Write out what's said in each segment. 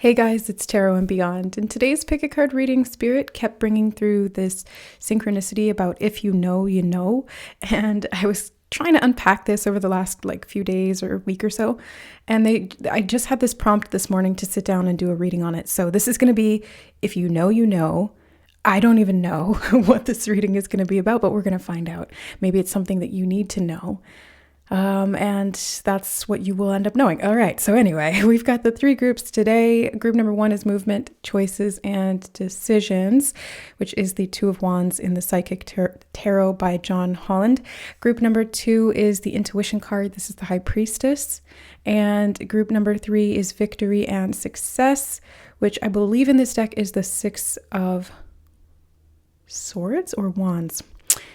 Hey guys, it's Tarot and Beyond. In today's pick a card reading, Spirit kept bringing through this synchronicity about if you know, you know. And I was trying to unpack this over the last few days or week or so. And I just had this prompt this morning to sit down and do a reading on it. So this is going to be if you know, you know. I don't even know what this reading is going to be about, but we're going to find out. Maybe it's something that you need to know. And that's what you will end up knowing. All right. So anyway, we've got the three groups today. Group number 1 is movement, choices, and decisions, which is the Two of Wands in the Psychic Tarot by John Holland. Group number 2 is the intuition card. This is the High Priestess. And group number 3 is victory and success, which I believe in this deck is the Six of Swords or Wands.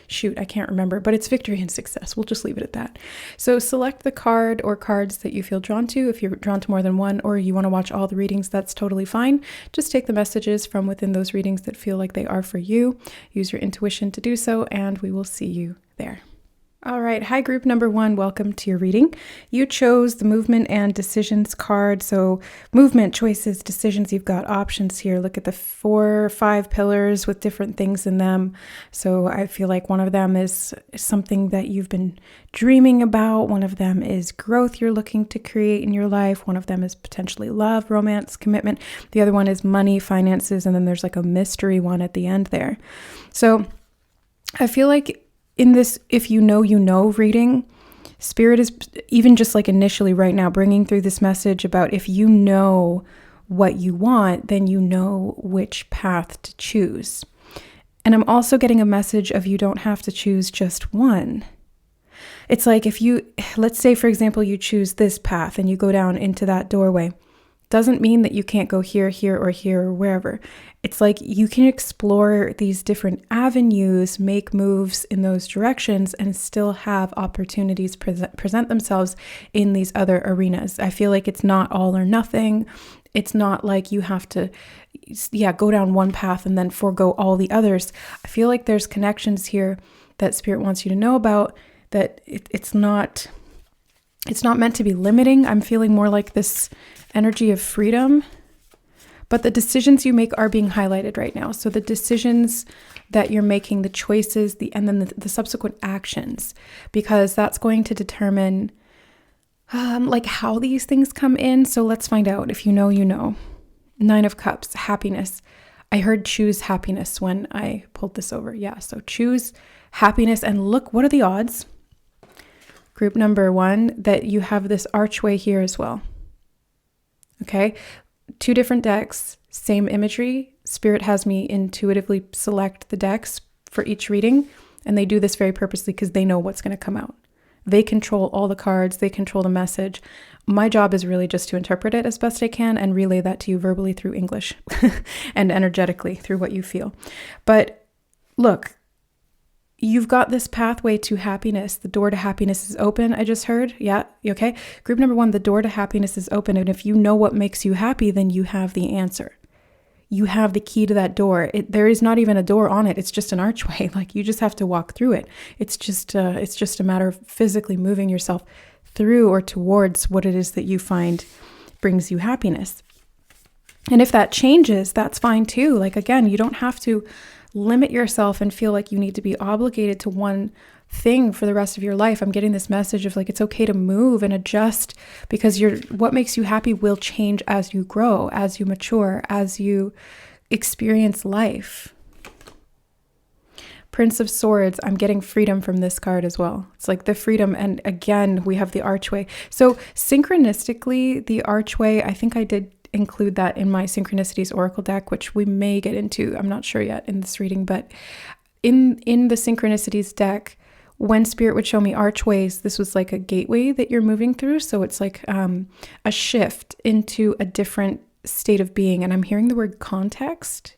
Shoot, I can't remember, but it's victory and success. We'll just leave it at that. So select the card or cards that you feel drawn to. If you're drawn to more than one or you want to watch all the readings, that's totally fine. Just take the messages from within those readings that feel like they are for you. Use your intuition to do so, and we will see you there. All right. Hi, group number 1. Welcome to your reading. You chose the movement and decisions card. So movement, choices, decisions, you've got options here. Look at the 4 or 5 pillars with different things in them. So I feel like one of them is something that you've been dreaming about. One of them is growth you're looking to create in your life. One of them is potentially love, romance, commitment. The other one is money, finances, and then there's like a mystery one at the end there. So I feel like in this if you know, you know reading, Spirit is even just like initially right now bringing through this message about if you know what you want, then you know which path to choose. And I'm also getting a message of you don't have to choose just one. It's like let's say, for example, you choose this path and you go down into that doorway. Doesn't mean that you can't go here, or here, or wherever. It's like you can explore these different avenues, make moves in those directions, and still have opportunities present themselves in these other arenas. I feel like it's not all or nothing. It's not like you have to, go down one path and then forego all the others. I feel like there's connections here that Spirit wants you to know about, that it's not meant to be limiting. I'm feeling more like this energy of freedom, but the decisions you make are being highlighted right now. So the decisions that you're making, the choices, and then the subsequent actions, because that's going to determine how these things come in. So let's find out. If you know, you know. 9 of Cups, happiness. I heard choose happiness when I pulled this over. Yeah, so choose happiness, and look, what are the odds? Group number 1, that you have this archway here as well. Okay, 2 different decks, same imagery. Spirit has me intuitively select the decks for each reading, and they do this very purposely because they know what's going to come out. They control all the cards, they control the message. My job is really just to interpret it as best I can and relay that to you verbally through English and energetically through what you feel. But look, you've got this pathway to happiness. The door to happiness is open, I just heard. Yeah, okay? Group number 1, the door to happiness is open. And if you know what makes you happy, then you have the answer. You have the key to that door. There is not even a door on it. It's just an archway. You just have to walk through it. It's just a matter of physically moving yourself through or towards what it is that you find brings you happiness. And if that changes, that's fine too. Again, you don't have to limit yourself and feel like you need to be obligated to one thing for the rest of your life. I'm getting this message of it's okay to move and adjust, because what makes you happy will change as you grow, as you mature, as you experience life. Prince of Swords, I'm getting freedom from this card as well. It's the freedom, and again, we have the archway. So synchronistically, the archway, I think I did include that in my Synchronicities Oracle deck, which we may get into, I'm not sure yet in this reading, but in the Synchronicities deck, when Spirit would show me archways, this was like a gateway that you're moving through. So it's like a shift into a different state of being. And I'm hearing the word context.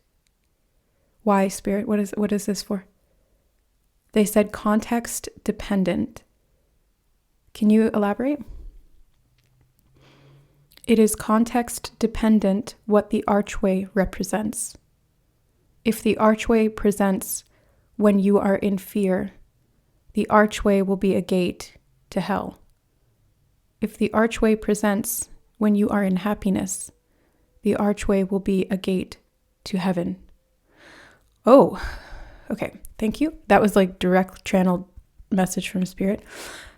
Why, Spirit? What is this for? They said context dependent. Can you elaborate? It is context dependent what the archway represents. If the archway presents when you are in fear, the archway will be a gate to hell. If the archway presents when you are in happiness, The archway will be a gate to heaven. Oh, okay. Thank you. That was like direct channeled message from spirit.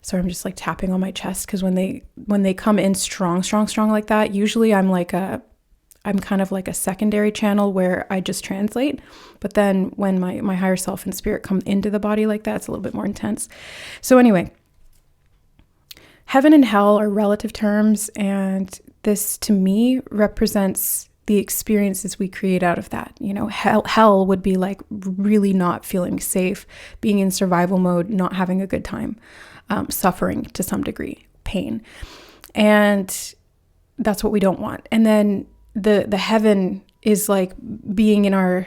So I'm just like tapping on my chest, because when they come in strong like that, usually I'm kind of like a secondary channel where I just translate. But then when my higher self and spirit come into the body like that, it's a little bit more intense. So anyway, heaven and hell are relative terms, and this to me represents the experiences we create out of that. You know, hell would be like really not feeling safe, being in survival mode, not having a good time, suffering to some degree, pain. And that's what we don't want. And then the heaven is like being in our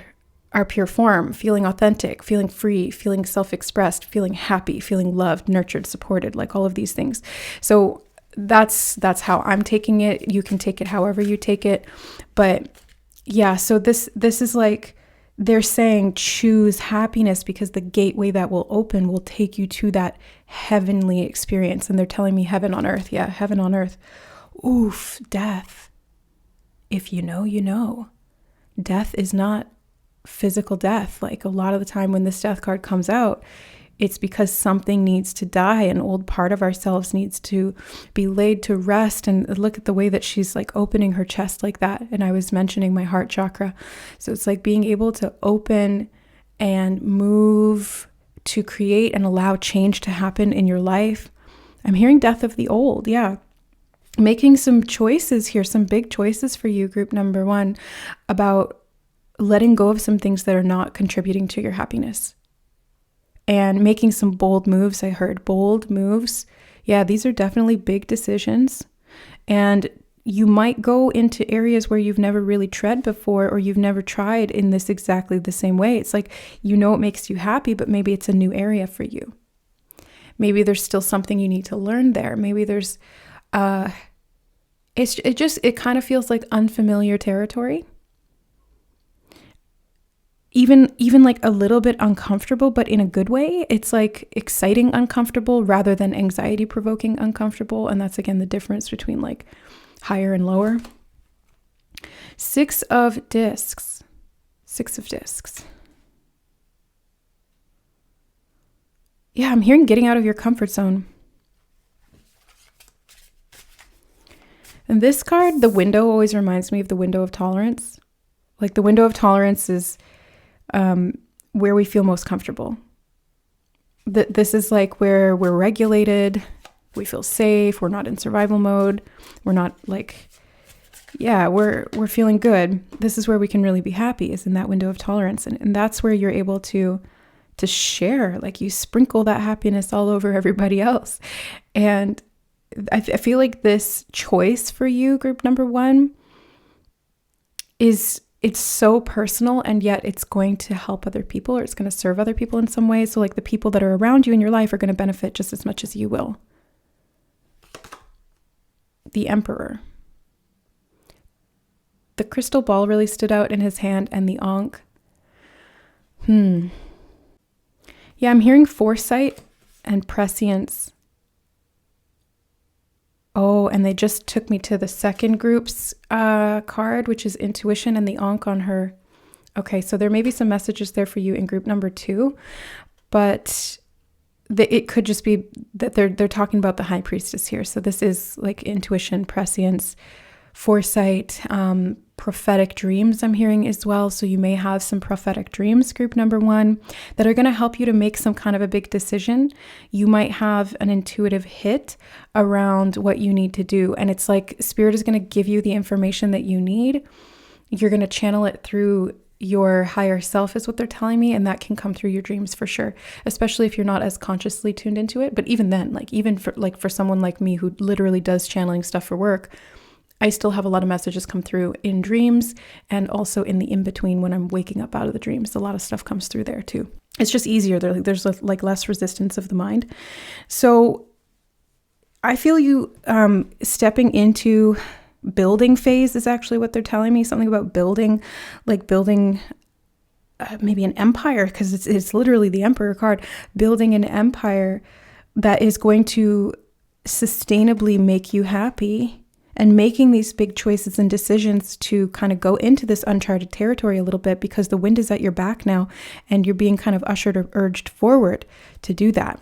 pure form, feeling authentic, feeling free, feeling self-expressed, feeling happy, feeling loved, nurtured, supported, like all of these things. So that's how I'm taking it. You can take it however you take it. But yeah, so this is like, they're saying choose happiness, because the gateway that will open will take you to that heavenly experience. And they're telling me heaven on earth. Yeah, heaven on earth. Oof, death. If you know, you know. Death is not physical death. Like a lot of the time when this death card comes out, it's because something needs to die. An old part of ourselves needs to be laid to rest. And look at the way that she's like opening her chest like that. And I was mentioning my heart chakra. So it's like being able to open and move to create and allow change to happen in your life. I'm hearing death of the old. Yeah. Making some choices here, some big choices for you, group number 1, about letting go of some things that are not contributing to your happiness. And making some bold moves. I heard bold moves. Yeah, these are definitely big decisions. And you might go into areas where you've never really tread before, or you've never tried in this exactly the same way. It's like, you know, it makes you happy, but maybe it's a new area for you. Maybe there's still something you need to learn there. Maybe there's, it kind of feels like unfamiliar territory. Even like a little bit uncomfortable, but in a good way. It's like exciting uncomfortable rather than anxiety provoking uncomfortable. And that's again the difference between like higher and lower. 6 of discs. 6 of discs. Yeah, I'm hearing getting out of your comfort zone. And this card, the window, always reminds me of the window of tolerance. Like the window of tolerance is where we feel most comfortable. This is like where we're regulated, we feel safe, we're not in survival mode, we're not like, yeah, we're feeling good. This is where we can really be happy, is in that window of tolerance. And that's where you're able to share, like you sprinkle that happiness all over everybody else. And I feel like this choice for you, group number 1, it's so personal, and yet it's going to help other people, or it's going to serve other people in some way. So like the people that are around you in your life are going to benefit just as much as you will. The Emperor. The crystal ball really stood out in his hand, and the Ankh. Yeah, I'm hearing foresight and prescience. Oh, and they just took me to the second group's card, which is intuition, and the Ankh on her. Okay, so there may be some messages there for you in group number 2, but it could just be that they're talking about the high priestess here. So this is like intuition, prescience, foresight, prophetic dreams I'm hearing as well. So you may have some prophetic dreams, group number 1, that are going to help you to make some kind of a big decision. You might have an intuitive hit around what you need to do. And it's like spirit is going to give you the information that you need. You're going to channel it through your higher self, is what they're telling me. And that can come through your dreams for sure, especially if you're not as consciously tuned into it. But even then, like even for someone like me who literally does channeling stuff for work, I still have a lot of messages come through in dreams, and also in the in-between when I'm waking up out of the dreams. A lot of stuff comes through there too. It's just easier. There's like less resistance of the mind. So I feel you stepping into building phase is actually what they're telling me. Something about building maybe an empire, because it's literally the Emperor card. Building an empire that is going to sustainably make you happy and making these big choices and decisions to kind of go into this uncharted territory a little bit, because the wind is at your back now and you're being kind of ushered or urged forward to do that.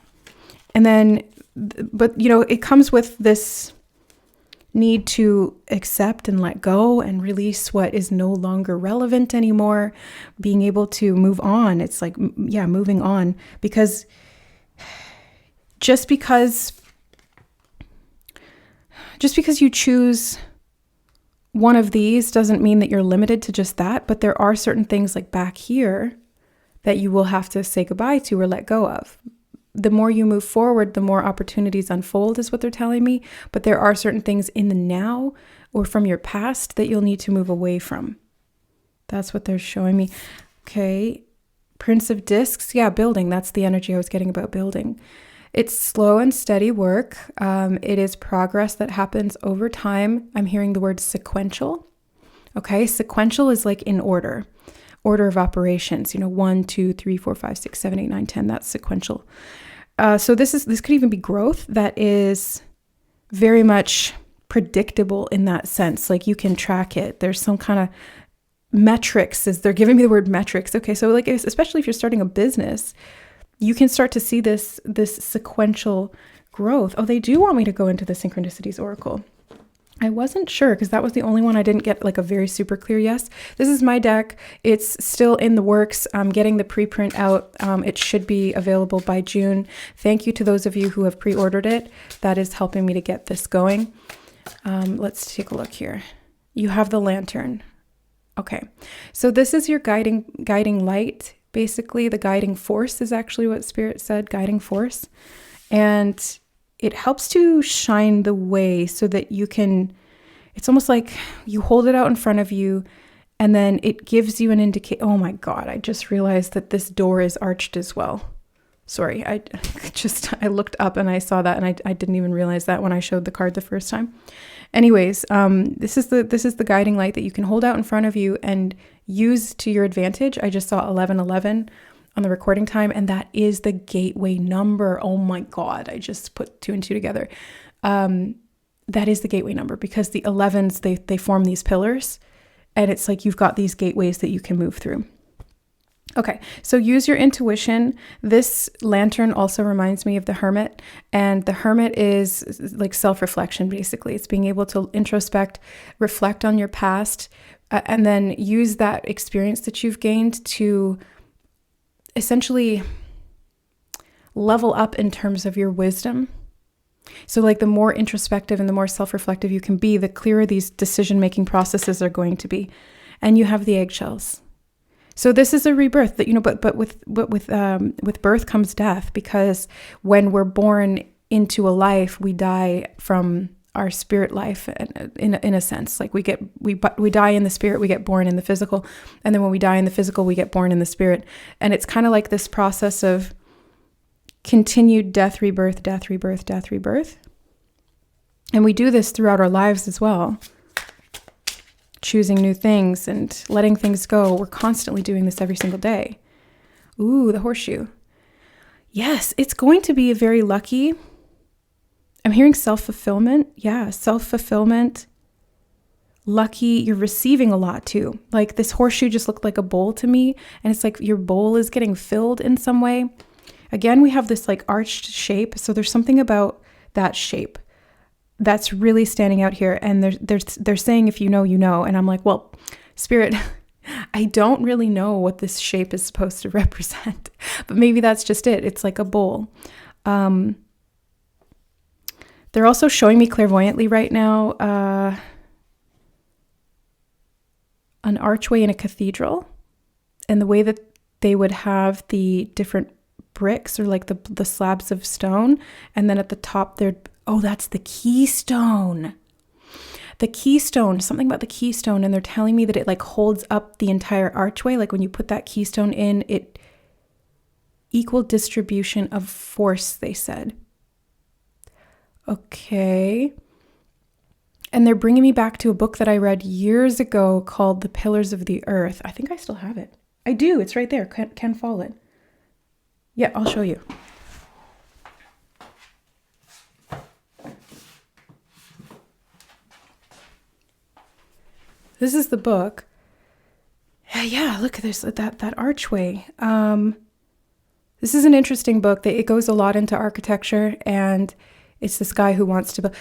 And then, but it comes with this need to accept and let go and release what is no longer relevant anymore, being able to move on. It's like, yeah, moving on, because just because you choose one of these doesn't mean that you're limited to just that, but there are certain things like back here that you will have to say goodbye to or let go of. The more you move forward, the more opportunities unfold, is what they're telling me. But there are certain things in the now or from your past that you'll need to move away from. That's what they're showing me. Okay. Prince of Discs. Yeah, building. That's the energy I was getting about building. It's slow and steady work. It is progress that happens over time. I'm hearing the word sequential. Okay. Sequential is like in order of operations, 1, 2, 3, 4, 5, 6, 7, 8, 9, 10. That's sequential. So this could even be growth that is very much predictable in that sense. Like you can track it. There's some kind of metrics, as they're giving me the word metrics. Okay. So like, especially if you're starting a business, you can start to see this sequential growth. Oh, they do want me to go into the Synchronicities Oracle. I wasn't sure because that was the only one I didn't get like a very super clear yes. This is my deck. It's still in the works. I'm getting the preprint out. It should be available by June. Thank you to those of you who have pre-ordered it. That is helping me to get this going. Let's take a look here. You have the lantern. Okay. So this is your guiding light. Basically, the guiding force is actually what Spirit said, guiding force. And it helps to shine the way so that you can, it's almost like you hold it out in front of you and then it gives you an indication. Oh my God, I just realized that this door is arched as well. Sorry, I looked up and I saw that and I didn't even realize that when I showed the card the first time. Anyways, this is the guiding light that you can hold out in front of you and use to your advantage. I just saw 1111 on the recording time, and that is the gateway number. Oh my God, I just put 2 and 2 together. That is the gateway number because the 11s, they form these pillars, and it's like you've got these gateways that you can move through. Okay, so use your intuition. This lantern also reminds me of the Hermit, and the Hermit is like self-reflection, basically. It's being able to introspect, reflect on your past, and then use that experience that you've gained to essentially level up in terms of your wisdom. So like the more introspective and the more self-reflective you can be, the clearer these decision-making processes are going to be. And you have the eggshells. So this is a rebirth that, but with birth comes death, because when we're born into a life, we die from our spirit life in a sense. Like we die in the spirit, we get born in the physical. And then when we die in the physical, we get born in the spirit. And it's kind of like this process of continued death, rebirth, death, rebirth, death, rebirth. And we do this throughout our lives as well. Choosing new things and letting things go. We're constantly doing this every single day. Ooh, the horseshoe. Yes, it's going to be very lucky. I'm hearing self-fulfillment. Yeah, self-fulfillment. Lucky. You're receiving a lot too. Like this horseshoe just looked like a bowl to me. And it's like your bowl is getting filled in some way. Again, we have this like arched shape. So there's something about that shape that's really standing out here. And they're saying, if you know, you know. And I'm like, well, Spirit, I don't really know what this shape is supposed to represent, but maybe that's just it. It's like a bowl. They're also showing me clairvoyantly right now an archway in a cathedral, and the way that they would have the different bricks or like the slabs of stone, and then at the top that's the keystone. The keystone, something about the keystone, and they're telling me that it like holds up the entire archway. Like when you put that keystone in, it equal distribution of force, they said. Okay. And they're bringing me back to a book that I read years ago called The Pillars of the Earth. I think I still have it. I do. It's right there. Ken Follett. Yeah, I'll show you. This is the book. Yeah, look at this, that archway. This is an interesting book. It goes a lot into architecture, and it's this guy who wants to build.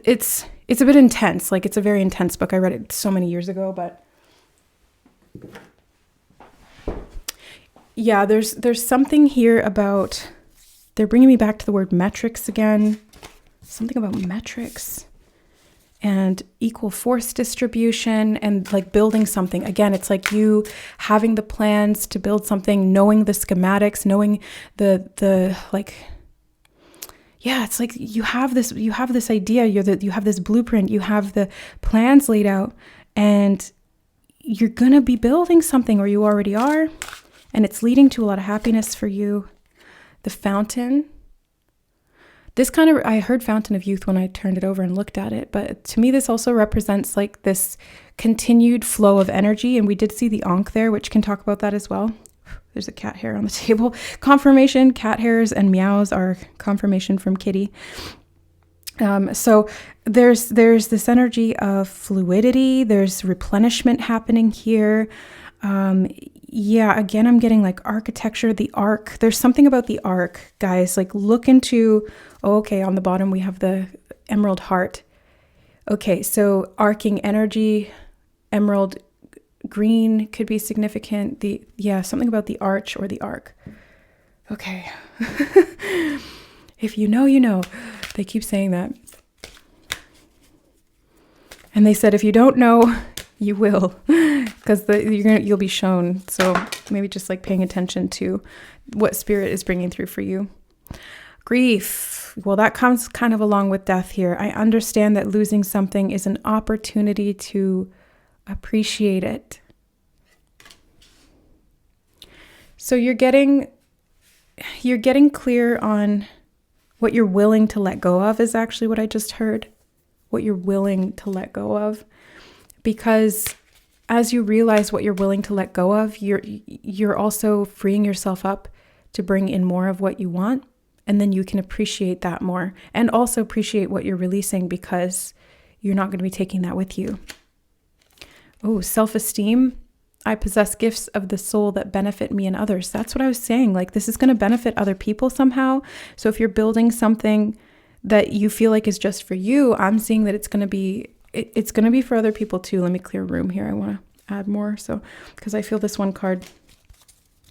It's a bit intense. Like, it's a very intense book. I read it so many years ago, but yeah, there's something here about, they're bringing me back to the word metrics again. Something about metrics and equal force distribution and like building something. Again, it's like you having the plans to build something, knowing the schematics, knowing the like, yeah, it's like you have this idea, you have this blueprint, you have the plans laid out, and you're going to be building something, or you already are, and it's leading to a lot of happiness for you. The fountain. This kind of, I heard Fountain of Youth when I turned it over and looked at it, but to me, this also represents like this continued flow of energy. And we did see the Ankh there, which can talk about that as well. There's a cat hair on the table. Confirmation, cat hairs and meows are confirmation from Kitty. So there's this energy of fluidity. There's replenishment happening here. Yeah, again, I'm getting like architecture, the arc. There's something about the arc, guys. Like, look into, okay, on the bottom we have the emerald heart. Okay, so arcing energy, emerald green could be significant. Something about the arch or the arc. Okay. If you know, you know. They keep saying that. And they said, if you don't know, you will, because you'll be shown. So maybe just like paying attention to what spirit is bringing through for you. Grief. Well, that comes kind of along with death here. I understand that losing something is an opportunity to appreciate it. So you're getting clear on what you're willing to let go of is actually what I just heard. What you're willing to let go of. Because as you realize what you're willing to let go of, you're also freeing yourself up to bring in more of what you want. And then you can appreciate that more, and also appreciate what you're releasing, because you're not going to be taking that with you. Oh, self-esteem. I possess gifts of the soul that benefit me and others. That's what I was saying. Like, this is going to benefit other people somehow. So if you're building something that you feel like is just for you, I'm seeing that it's going to be for other people too. Let me clear room here. I want to add more. So, because I feel this one card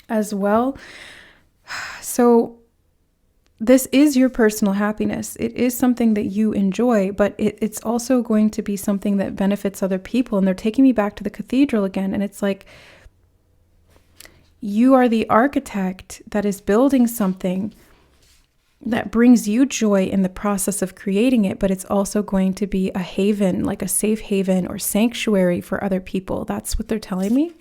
as well. So this is your personal happiness. It is something that you enjoy, but it's also going to be something that benefits other people. And they're taking me back to the cathedral again. And it's like, you are the architect that is building something that brings you joy in the process of creating it, but it's also going to be a haven, like a safe haven or sanctuary for other people. That's what they're telling me.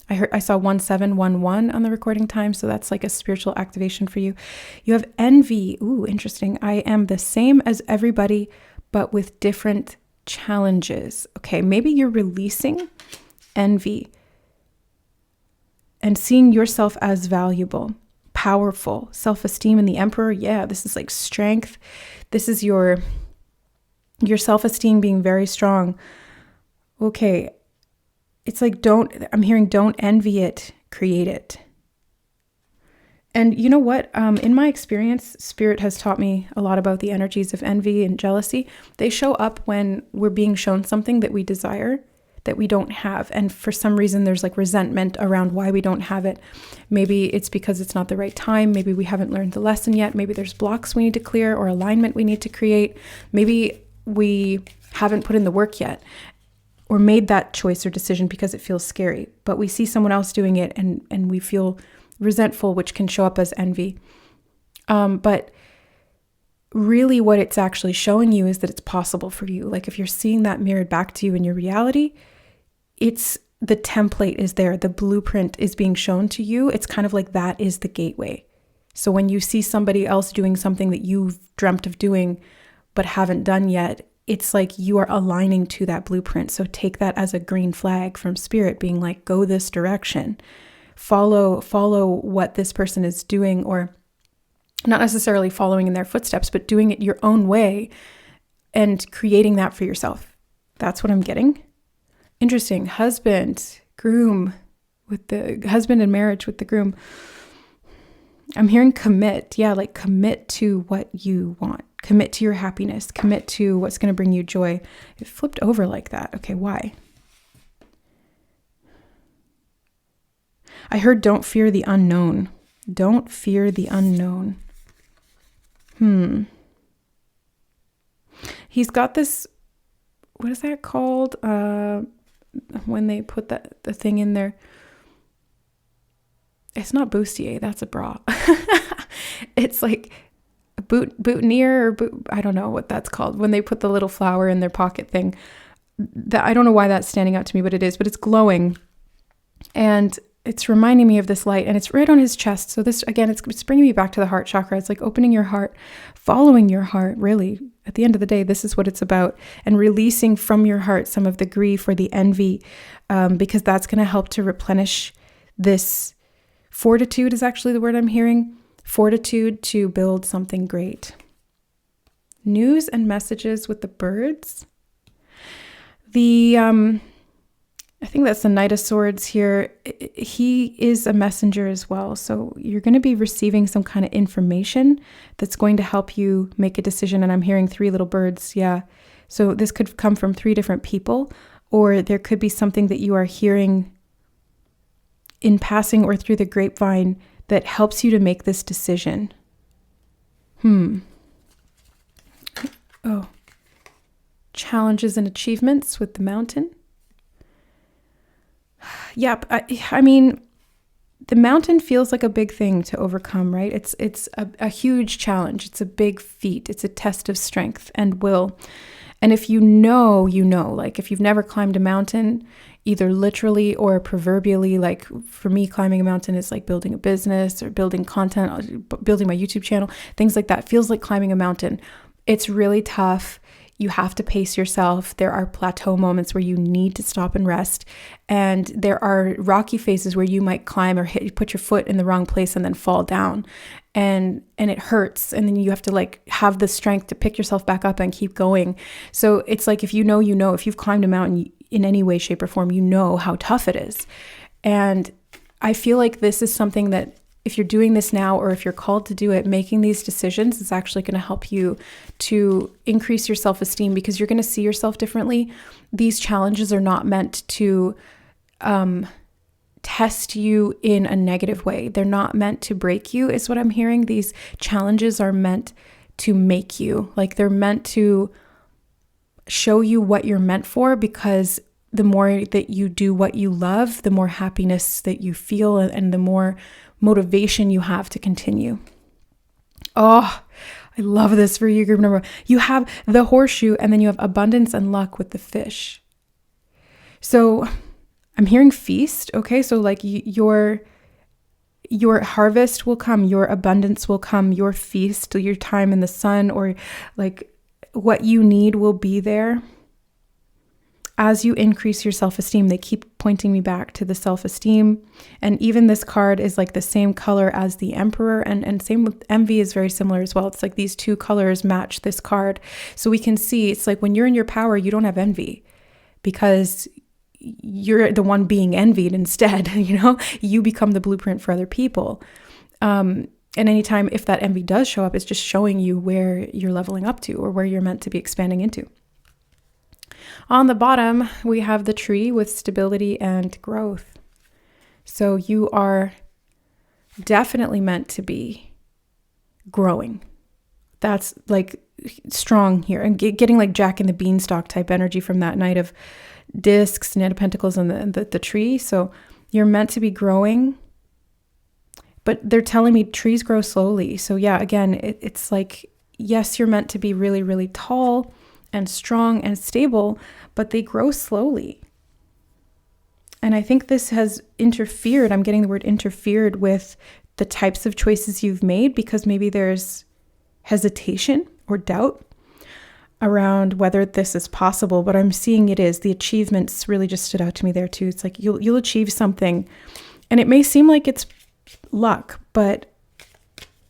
I saw 1711 on the recording time, so that's like a spiritual activation for you. You have envy. Ooh, interesting. I am the same as everybody, but with different challenges. Okay, maybe you're releasing envy and seeing yourself as valuable, powerful, self-esteem in the Emperor. Yeah, this is like strength. This is your self-esteem being very strong. Okay. It's like, don't envy it, create it. And you know what? In my experience, Spirit has taught me a lot about the energies of envy and jealousy. They show up when we're being shown something that we desire, that we don't have. And for some reason, there's like resentment around why we don't have it. Maybe it's because it's not the right time. Maybe we haven't learned the lesson yet. Maybe there's blocks we need to clear or alignment we need to create. Maybe we haven't put in the work yet, or made that choice or decision because it feels scary, but we see someone else doing it and we feel resentful, which can show up as envy. But really what it's actually showing you is that it's possible for you. Like, if you're seeing that mirrored back to you in your reality, it's the template is there. The blueprint is being shown to you. It's kind of like that is the gateway. So when you see somebody else doing something that you've dreamt of doing but haven't done yet, it's like you are aligning to that blueprint. So take that as a green flag from Spirit being like, go this direction, follow what this person is doing, or not necessarily following in their footsteps, but doing it your own way and creating that for yourself. That's what I'm getting. Interesting. Husband, groom, with the husband in marriage with the groom. I'm hearing commit. Yeah, like commit to what you want. Commit to your happiness. Commit to what's going to bring you joy. It flipped over like that. Okay, why? I heard don't fear the unknown. Don't fear the unknown. He's got this, what is that called? When they put the thing in there. It's not bustier, that's a bra. It's like a boutonniere or I don't know what that's called. When they put the little flower in their pocket thing. I don't know why that's standing out to me, but it is. But it's glowing. And it's reminding me of this light, and it's right on his chest. So this, again, it's bringing me back to the heart chakra. It's like opening your heart, following your heart, really. At the end of the day, this is what it's about. And releasing from your heart some of the grief or the envy, because that's going to help to replenish this. Fortitude is actually the word I'm hearing. Fortitude to build something great. News and messages with the birds. I think that's the Knight of Swords here. He is a messenger as well. So you're going to be receiving some kind of information that's going to help you make a decision. And I'm hearing 3 little birds. Yeah. So this could come from 3 different people, or there could be something that you are hearing in passing or through the grapevine that helps you to make this decision. Oh. Challenges and achievements with the mountain. Yep. I mean, the mountain feels like a big thing to overcome, right? It's a huge challenge. It's a big feat. It's a test of strength and will. And if you know, like if you've never climbed a mountain, either literally or proverbially, like for me, climbing a mountain is like building a business or building content, building my YouTube channel, things like that. Feels like climbing a mountain. It's really tough. You have to pace yourself. There are plateau moments where you need to stop and rest. And there are rocky phases where you might climb or put your foot in the wrong place and then fall down. And it hurts. And then you have to like have the strength to pick yourself back up and keep going. So it's like, if you know, if you've climbed a mountain in any way, shape, or form, you know how tough it is. And I feel like this is something that if you're doing this now, or if you're called to do it, making these decisions is actually going to help you to increase your self-esteem, because you're going to see yourself differently. These challenges are not meant to test you in a negative way. They're not meant to break you, is what I'm hearing. These challenges are meant to make you. Like, they're meant to show you what you're meant for, because the more that you do what you love, the more happiness that you feel, and the more motivation you have to continue. Oh, I love this for you, group number. You have the horseshoe, and then you have abundance and luck with the fish. So I'm hearing feast. Okay. So like your harvest will come, your abundance will come, your feast, your time in the sun, or like what you need will be there. As you increase your self-esteem, they keep pointing me back to the self-esteem. And even this card is like the same color as the Emperor, and same with envy is very similar as well. It's like these 2 colors match this card. So we can see it's like when you're in your power, you don't have envy, because you're the one being envied instead. You become the blueprint for other people. And anytime if that envy does show up, it's just showing you where you're leveling up to, or where you're meant to be expanding into. On the bottom, we have the tree with stability and growth. So you are definitely meant to be growing. That's like strong here, and getting like Jack and the Beanstalk type energy from that Knight of Discs, Knight of Pentacles, and the tree. So you're meant to be growing, but they're telling me trees grow slowly. So yeah, again, it's like, yes, you're meant to be really, really tall and strong and stable, but they grow slowly. And I think this has interfered. I'm getting the word interfered with the types of choices you've made, because maybe there's hesitation or doubt around whether this is possible, but I'm seeing it is. The achievements really just stood out to me there too. It's like you'll achieve something, and it may seem like it's luck, but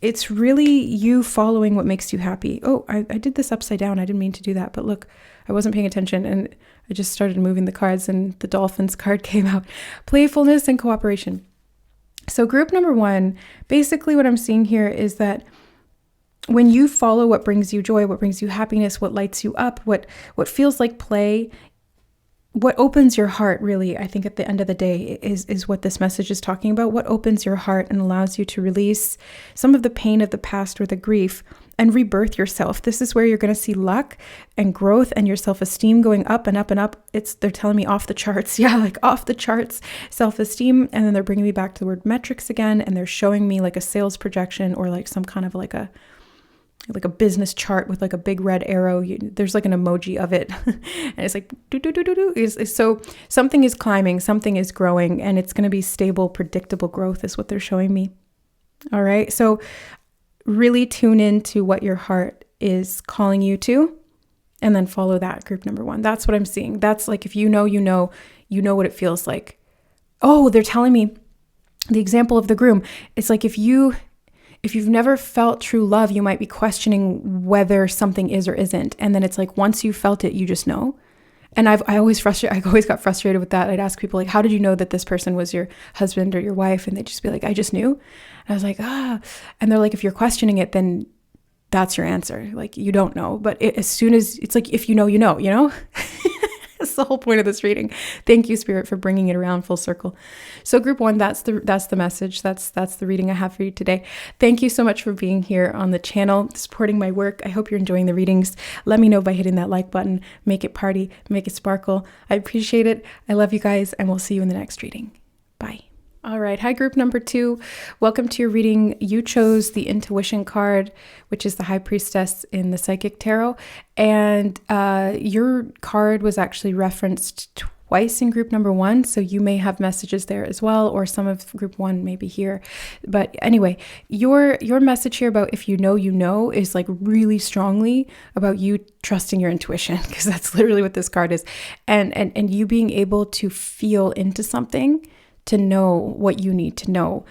it's really you following what makes you happy. Oh, I did this upside down. I didn't mean to do that, but look, I wasn't paying attention, and I just started moving the cards, and the dolphins card came out. Playfulness and cooperation. So group number 1, basically what I'm seeing here is that when you follow what brings you joy, what brings you happiness, what lights you up, what feels like play, what opens your heart, really, I think at the end of the day is what this message is talking about. What opens your heart and allows you to release some of the pain of the past or the grief and rebirth yourself. This is where you're going to see luck and growth and your self-esteem going up and up and up. They're telling me off the charts. Yeah, like off the charts self-esteem. And then they're bringing me back to the word metrics again. And they're showing me like a sales projection or like some kind of like a business chart with like a big red arrow. There's like an emoji of it. And it's like, so something is climbing, something is growing, and it's going to be stable, predictable growth is what they're showing me. All right. So really tune into what your heart is calling you to, and then follow that. Group number 1. That's what I'm seeing. That's like, if you know what it feels like. Oh, they're telling me the example of the groom. It's like, if you've never felt true love, you might be questioning whether something is or isn't. And then it's like, once you felt it, you just know. And I always got frustrated with that. I'd ask people like, how did you know that this person was your husband or your wife? And they'd just be like, I just knew. And I was like, And they're like, if you're questioning it, then that's your answer. Like, you don't know. But as soon as it's like, if you know, you know. That's the whole point of this reading. Thank you, Spirit, for bringing it around full circle. So group 1, that's the message. That's the reading I have for you today. Thank you so much for being here on the channel, supporting my work. I hope you're enjoying the readings. Let me know by hitting that like button. Make it party, make it sparkle. I appreciate it. I love you guys, and we'll see you in the next reading. Bye. All right. Hi, group number 2. Welcome to your reading. You chose the intuition card, which is the High Priestess in the Psychic Tarot. And your card was actually referenced twice in group number 1. So you may have messages there as well, or some of group 1 may be here. But anyway, your message here about if you know is like really strongly about you trusting your intuition, because that's literally what this card is. And you being able to feel into something, to know what you need to know.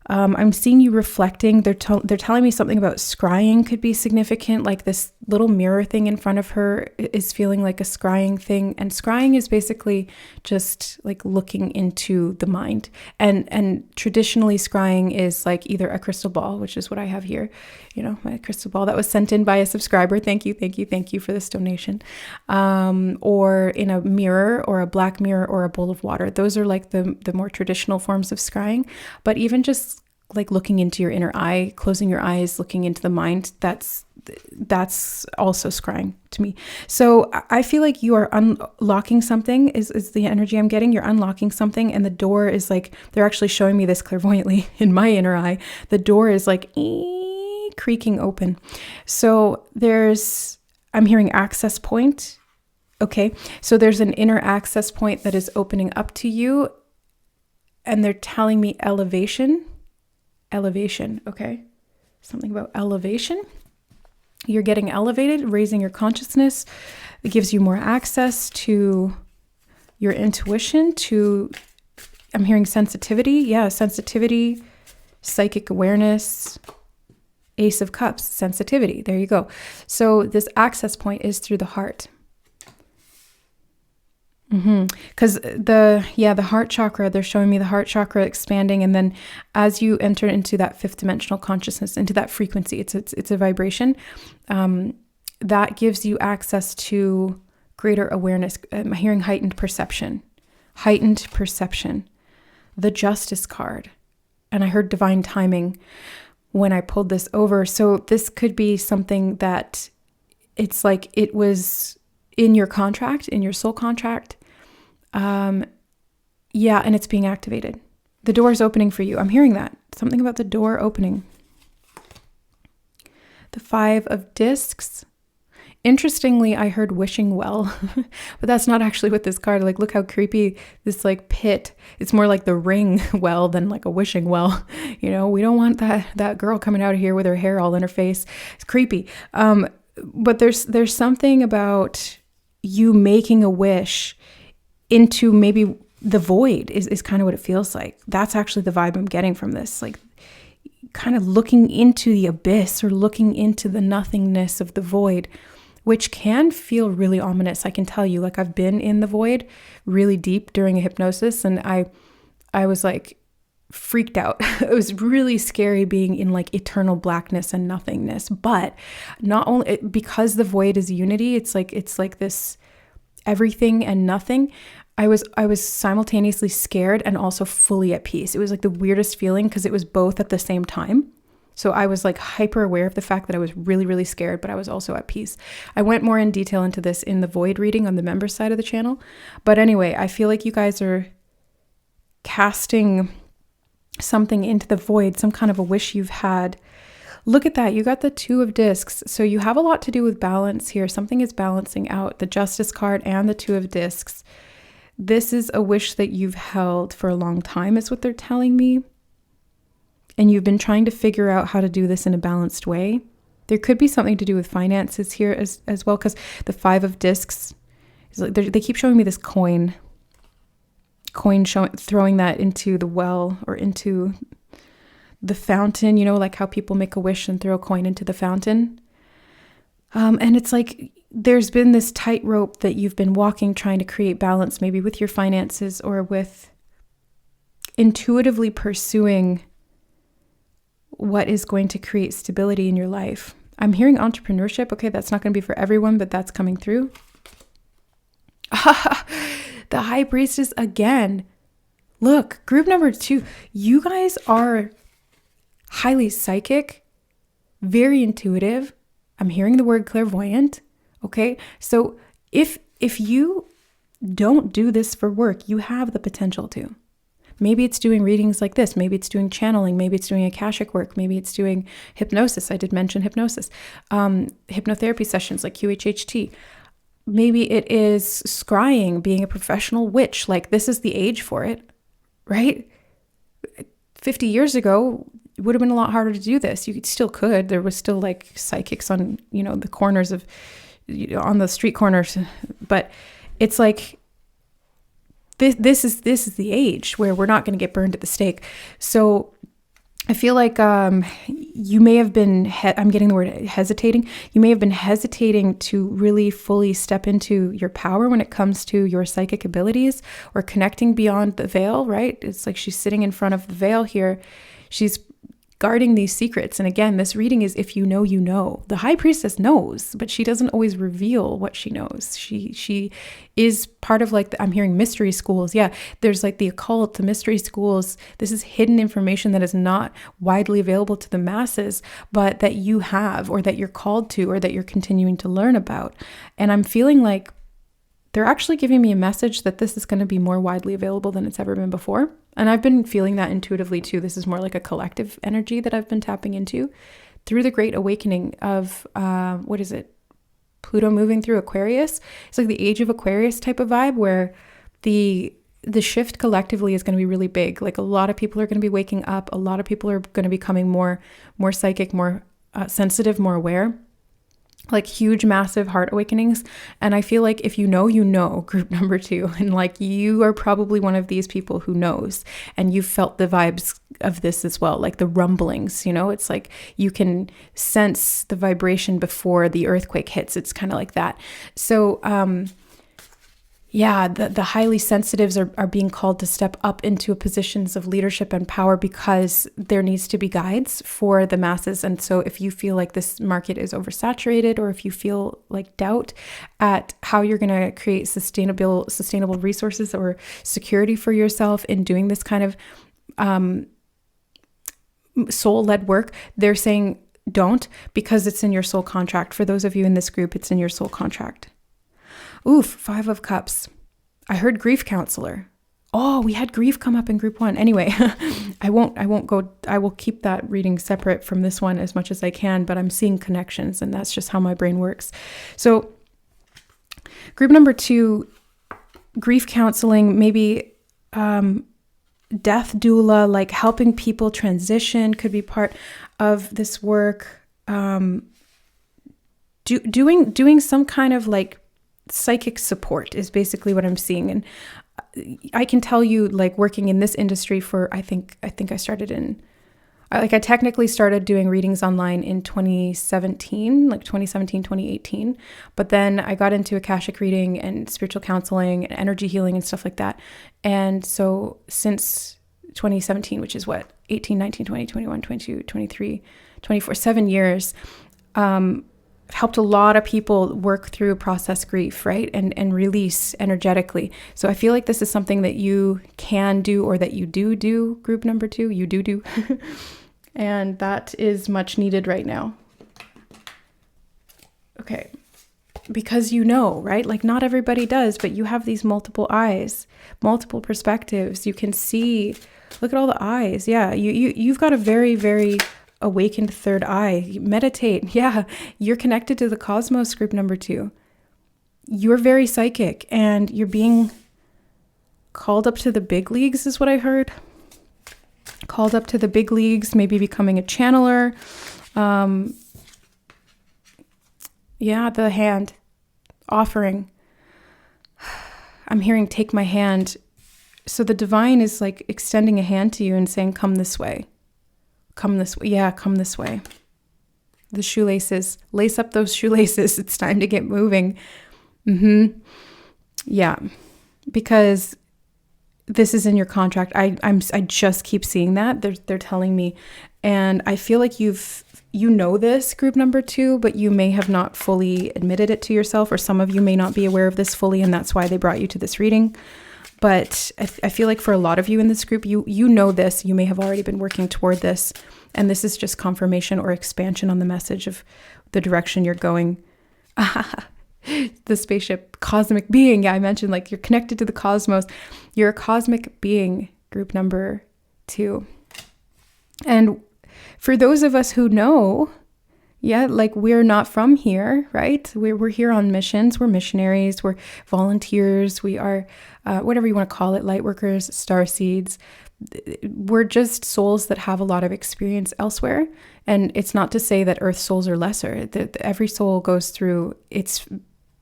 I'm seeing you reflecting. They're telling me something about scrying could be significant. Like this little mirror thing in front of her is feeling like a scrying thing. And scrying is basically just like looking into the mind. And traditionally scrying is like either a crystal ball, which is what I have here. My crystal ball that was sent in by a subscriber. Thank you for this donation. Or in a mirror or a black mirror or a bowl of water. Those are like the more traditional forms of scrying. But even just like looking into your inner eye, closing your eyes, looking into the mind, that's also scrying to me. So I feel like you are unlocking something is the energy I'm getting. You're unlocking something, and the door is like, they're actually showing me this clairvoyantly in my inner eye. The door is like creaking open. So I'm hearing access point. Okay. So there's an inner access point that is opening up to you, and they're telling me elevation. Okay. Something about elevation. You're getting elevated, raising your consciousness. It gives you more access to your intuition, I'm hearing sensitivity. Yeah, sensitivity, psychic awareness, Ace of Cups, sensitivity. There you go. So this access point is through the heart. Because the heart chakra, they're showing me the heart chakra expanding. And then as you enter into that 5th dimensional consciousness, into that frequency, it's a vibration, that gives you access to greater awareness. I'm hearing heightened perception, the Justice card. And I heard divine timing when I pulled this over. So this could be something that it's like it was in your contract, in your soul contract. And it's being activated. The door is opening for you. I'm hearing that. Something about the door opening. The 5 of Discs. Interestingly, I heard wishing well, but that's not actually what this card, like, look how creepy this like pit. It's more like the ring well than like a wishing well. We don't want that girl coming out of here with her hair all in her face. It's creepy. But there's something about you making a wish into maybe the void is kind of what it feels like. That's actually the vibe I'm getting from this. Like kind of looking into the abyss or looking into the nothingness of the void which can feel really ominous. I can tell you, like, I've been in the void really deep during a hypnosis, and I was like freaked out. It was really scary being in like eternal blackness and nothingness. But not only because the void is unity, it's like this everything and nothing. I was simultaneously scared and also fully at peace. It was like the weirdest feeling because it was both at the same time. So I was like hyper aware of the fact that I was really, really scared, but I was also at peace. I went more in detail into this in the void reading on the member side of the channel. But anyway, I feel like you guys are casting something into the void, some kind of a wish you've had. Look at that. You got the 2 of discs. So you have a lot to do with balance here. Something is balancing out, the Justice card and the 2 of discs. This is a wish that you've held for a long time, is what they're telling me. And you've been trying to figure out how to do this in a balanced way. There could be something to do with finances here as well, because the 5 of discs, is like they keep showing me this coin throwing that into the well or into the fountain, you know, like how people make a wish and throw a coin into the fountain. And it's like there's been this tightrope that you've been walking, trying to create balance, maybe with your finances or with intuitively pursuing what is going to create stability in your life. I'm hearing entrepreneurship. Okay, that's not going to be for everyone, but that's coming through. The High Priestess again. Look, group number 2, you guys are highly psychic, very intuitive. I'm hearing the word clairvoyant. Okay, so if you don't do this for work, you have the potential to. Maybe it's doing readings like this. Maybe it's doing channeling. Maybe it's doing Akashic work. Maybe it's doing hypnosis. I did mention hypnosis. Hypnotherapy sessions like QHHT. Maybe it is scrying, being a professional witch. Like, this is the age for it, right? 50 years ago, it would have been a lot harder to do this. You still could. There was still like psychics on, you know, the corners of, on the street corners. But it's like, this is the age where we're not going to get burned at the stake. So I feel like you may have been, I'm getting the word hesitating. You may have been hesitating to really fully step into your power when it comes to your psychic abilities or connecting beyond the veil, right? It's like she's sitting in front of the veil here. She's guarding these secrets. And again, this reading is if you know, you know. The High Priestess knows, but she doesn't always reveal what she knows. She is part of like, I'm hearing mystery schools. Yeah, there's like the occult, the mystery schools. This is hidden information that is not widely available to the masses, but that you have or that you're called to or that you're continuing to learn about. And I'm feeling like they're actually giving me a message that this is going to be more widely available than it's ever been before. And I've been feeling that intuitively too. This is more like a collective energy that I've been tapping into through the Great Awakening of, what is it? Pluto moving through Aquarius. It's like the age of Aquarius type of vibe where the shift collectively is going to be really big. Like a lot of people are going to be waking up. A lot of people are going to be becoming more psychic, more sensitive, more aware. Like huge, massive heart awakenings. And I feel like if you know, group number 2, and like you are probably one of these people who knows, and you've felt the vibes of this as well, like the rumblings, you know, it's like you can sense the vibration before the earthquake hits. It's kind of like that. So, yeah, the highly sensitives are being called to step up into positions of leadership and power because there needs to be guides for the masses. And so if you feel like this market is oversaturated, or if you feel like doubt at how you're going to create sustainable resources or security for yourself in doing this kind of soul-led work, they're saying don't, because it's in your soul contract. For those of you in this group, it's in your soul contract. Oof, 5 of Cups. I heard grief counselor. Oh, we had grief come up in group 1. Anyway, I will keep that reading separate from this one as much as I can, but I'm seeing connections, and that's just how my brain works. So group number 2, grief counseling, maybe death doula, like helping people transition could be part of this work. Doing some kind of like psychic support is basically what I'm seeing. And I can tell you, like, working in this industry for, I think I I technically started doing readings online in 2017, like 2017, 2018. But then I got into Akashic reading and spiritual counseling and energy healing and stuff like that. And so since 2017, which is what, 18, 19, 20, 21, 22, 23, 24, 7 years, helped a lot of people work through process grief, right? And release energetically. So I feel like this is something that you can do, or that you do, group number 2, you do. And that is much needed right now. Okay. Because right? Like not everybody does, but you have these multiple eyes, multiple perspectives. You can see, look at all the eyes. Yeah. You've got a very, very awakened third eye. Meditate. Yeah. You're connected to the cosmos, group number 2. You're very psychic, and you're being called up to the big leagues is what I heard. Called up to the big leagues, maybe becoming a channeler. The hand offering. I'm hearing take my hand. So the divine is like extending a hand to you and saying, come this way. Come this way. Yeah, come this way. The shoelaces. Lace up those shoelaces. It's time to get moving. Yeah. Because this is in your contract. I just keep seeing that. They're telling me. And I feel like you know this, group number 2, but you may have not fully admitted it to yourself, or some of you may not be aware of this fully, and that's why they brought you to this reading. But I feel like for a lot of you in this group, you know this. You may have already been working toward this, and this is just confirmation or expansion on the message of the direction you're going. The spaceship, cosmic being. Yeah, I mentioned like you're connected to the cosmos. You're a cosmic being, group number 2. And for those of us who know, like we're not from here, right? We're here on missions. We're missionaries. We're volunteers. We are whatever you want to call it, light workers, starseeds. We're just souls that have a lot of experience elsewhere. And it's not to say that Earth souls are lesser. Every soul goes through its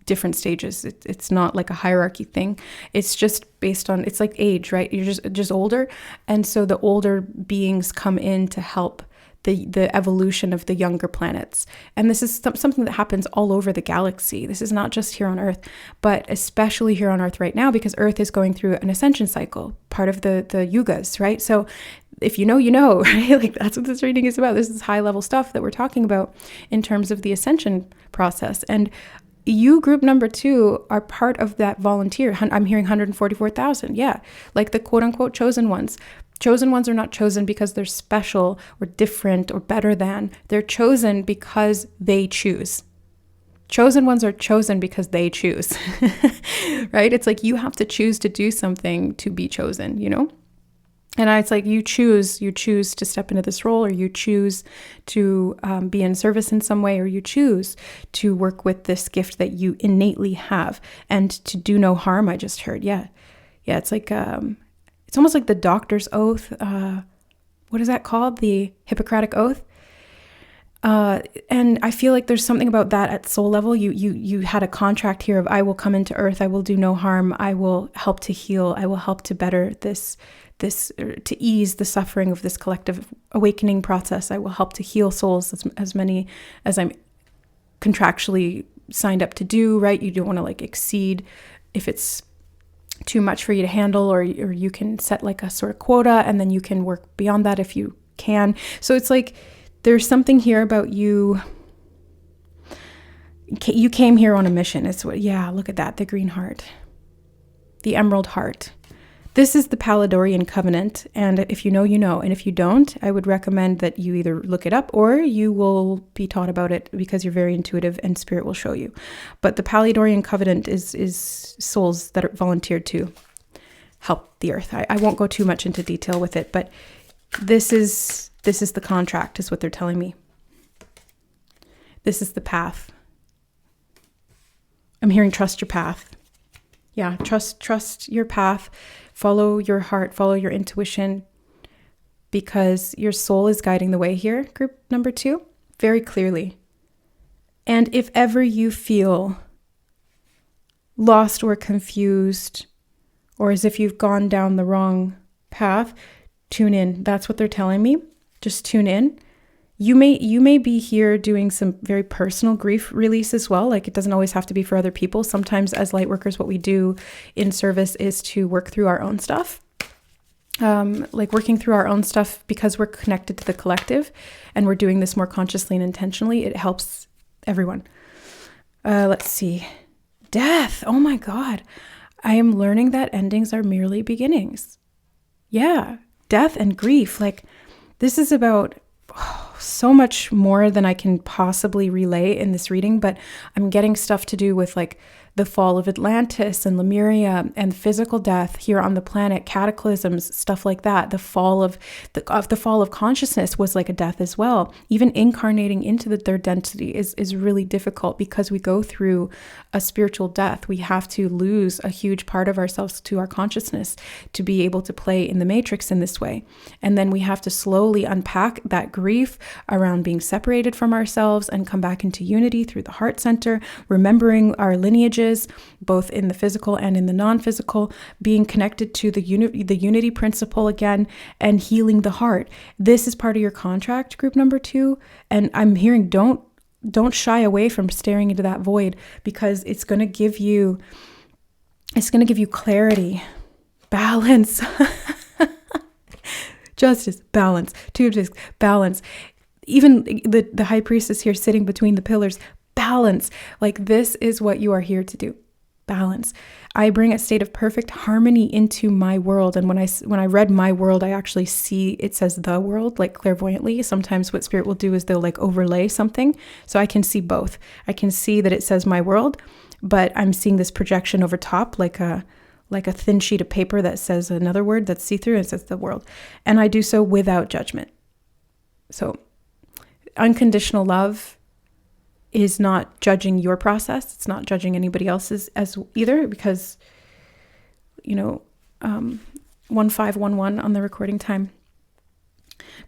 different stages. It's not like a hierarchy thing. It's just based on, it's like age, right? You're just older. And so the older beings come in to help the evolution of the younger planets. And this is something that happens all over the galaxy. This is not just here on Earth, but especially here on Earth right now, because Earth is going through an ascension cycle, part of the yugas, right? So if you know, right? Like that's what this reading is about. This is high level stuff that we're talking about in terms of the ascension process. And you, group number 2, are part of that volunteer. I'm hearing 144,000. Yeah. Like the quote unquote chosen ones. Chosen ones are not chosen because they're special or different or better than. They're chosen because they choose. Chosen ones are chosen because they choose, right? It's like you have to choose to do something to be chosen, And it's like you choose to step into this role, or you choose to be in service in some way, or you choose to work with this gift that you innately have, and to do no harm. I just heard. Yeah. It's like, it's almost like the doctor's oath. What is that called? The Hippocratic Oath. And I feel like there's something about that at soul level. You had a contract here of, I will come into Earth. I will do no harm. I will help to heal. I will help to better this, to ease the suffering of this collective awakening process. I will help to heal souls, as many as I'm contractually signed up to do, right? You don't want to like exceed if it's too much for you to handle, or you can set like a sort of quota, and then you can work beyond that if you can. So it's like, there's something here about you. You came here on a mission. Look at that. The green heart, the emerald heart. This is the Palladorian Covenant, and if you know, you know. And if you don't, I would recommend that you either look it up, or you will be taught about it, because you're very intuitive and spirit will show you. But the Palladorian Covenant is souls that are volunteered to help the earth. I won't go too much into detail with it, but this is the contract, is what they're telling me. This is the path. I'm hearing trust your path. Yeah, trust your path. Follow your heart, follow your intuition, because your soul is guiding the way here, group number 2, very clearly. And if ever you feel lost or confused, or as if you've gone down the wrong path, tune in. That's what they're telling me. just tune in. You may be here doing some very personal grief release as well. Like, it doesn't always have to be for other people. Sometimes as light workers, what we do in service is to work through our own stuff. Like working through our own stuff because we're connected to the collective and we're doing this more consciously and intentionally. It helps everyone. Let's see. Death. Oh my God. I am learning that endings are merely beginnings. Yeah. Death and grief. Like, this is about so much more than I can possibly relay in this reading, but I'm getting stuff to do with like the fall of Atlantis and Lemuria and physical death here on the planet, cataclysms, stuff like that. The fall of consciousness was like a death as well. Even incarnating into the third density is really difficult because we go through a spiritual death. We have to lose a huge part of ourselves to our consciousness to be able to play in the matrix in this way. And then we have to slowly unpack that grief around being separated from ourselves and come back into unity through the heart center, remembering our lineages, both in the physical and in the non-physical, being connected to the unity principle again, and healing the heart. This is part of your contract, group number 2. And I'm hearing don't shy away from staring into that void, because it's going to give you clarity, balance, justice, balance, two of discs, balance. Even the high priestess here sitting between the pillars, balance. Like, this is what you are here to do. Balance. I bring a state of perfect harmony into my world. And when I read my world, I actually see it says the world, like clairvoyantly. Sometimes what spirit will do is they'll like overlay something. So I can see both. I can see that it says my world, but I'm seeing this projection over top, like a thin sheet of paper that says another word that's see-through, and it says the world. And I do so without judgment. So unconditional love is not judging your process. It's not judging anybody else's as either, because, 1511 on the recording time.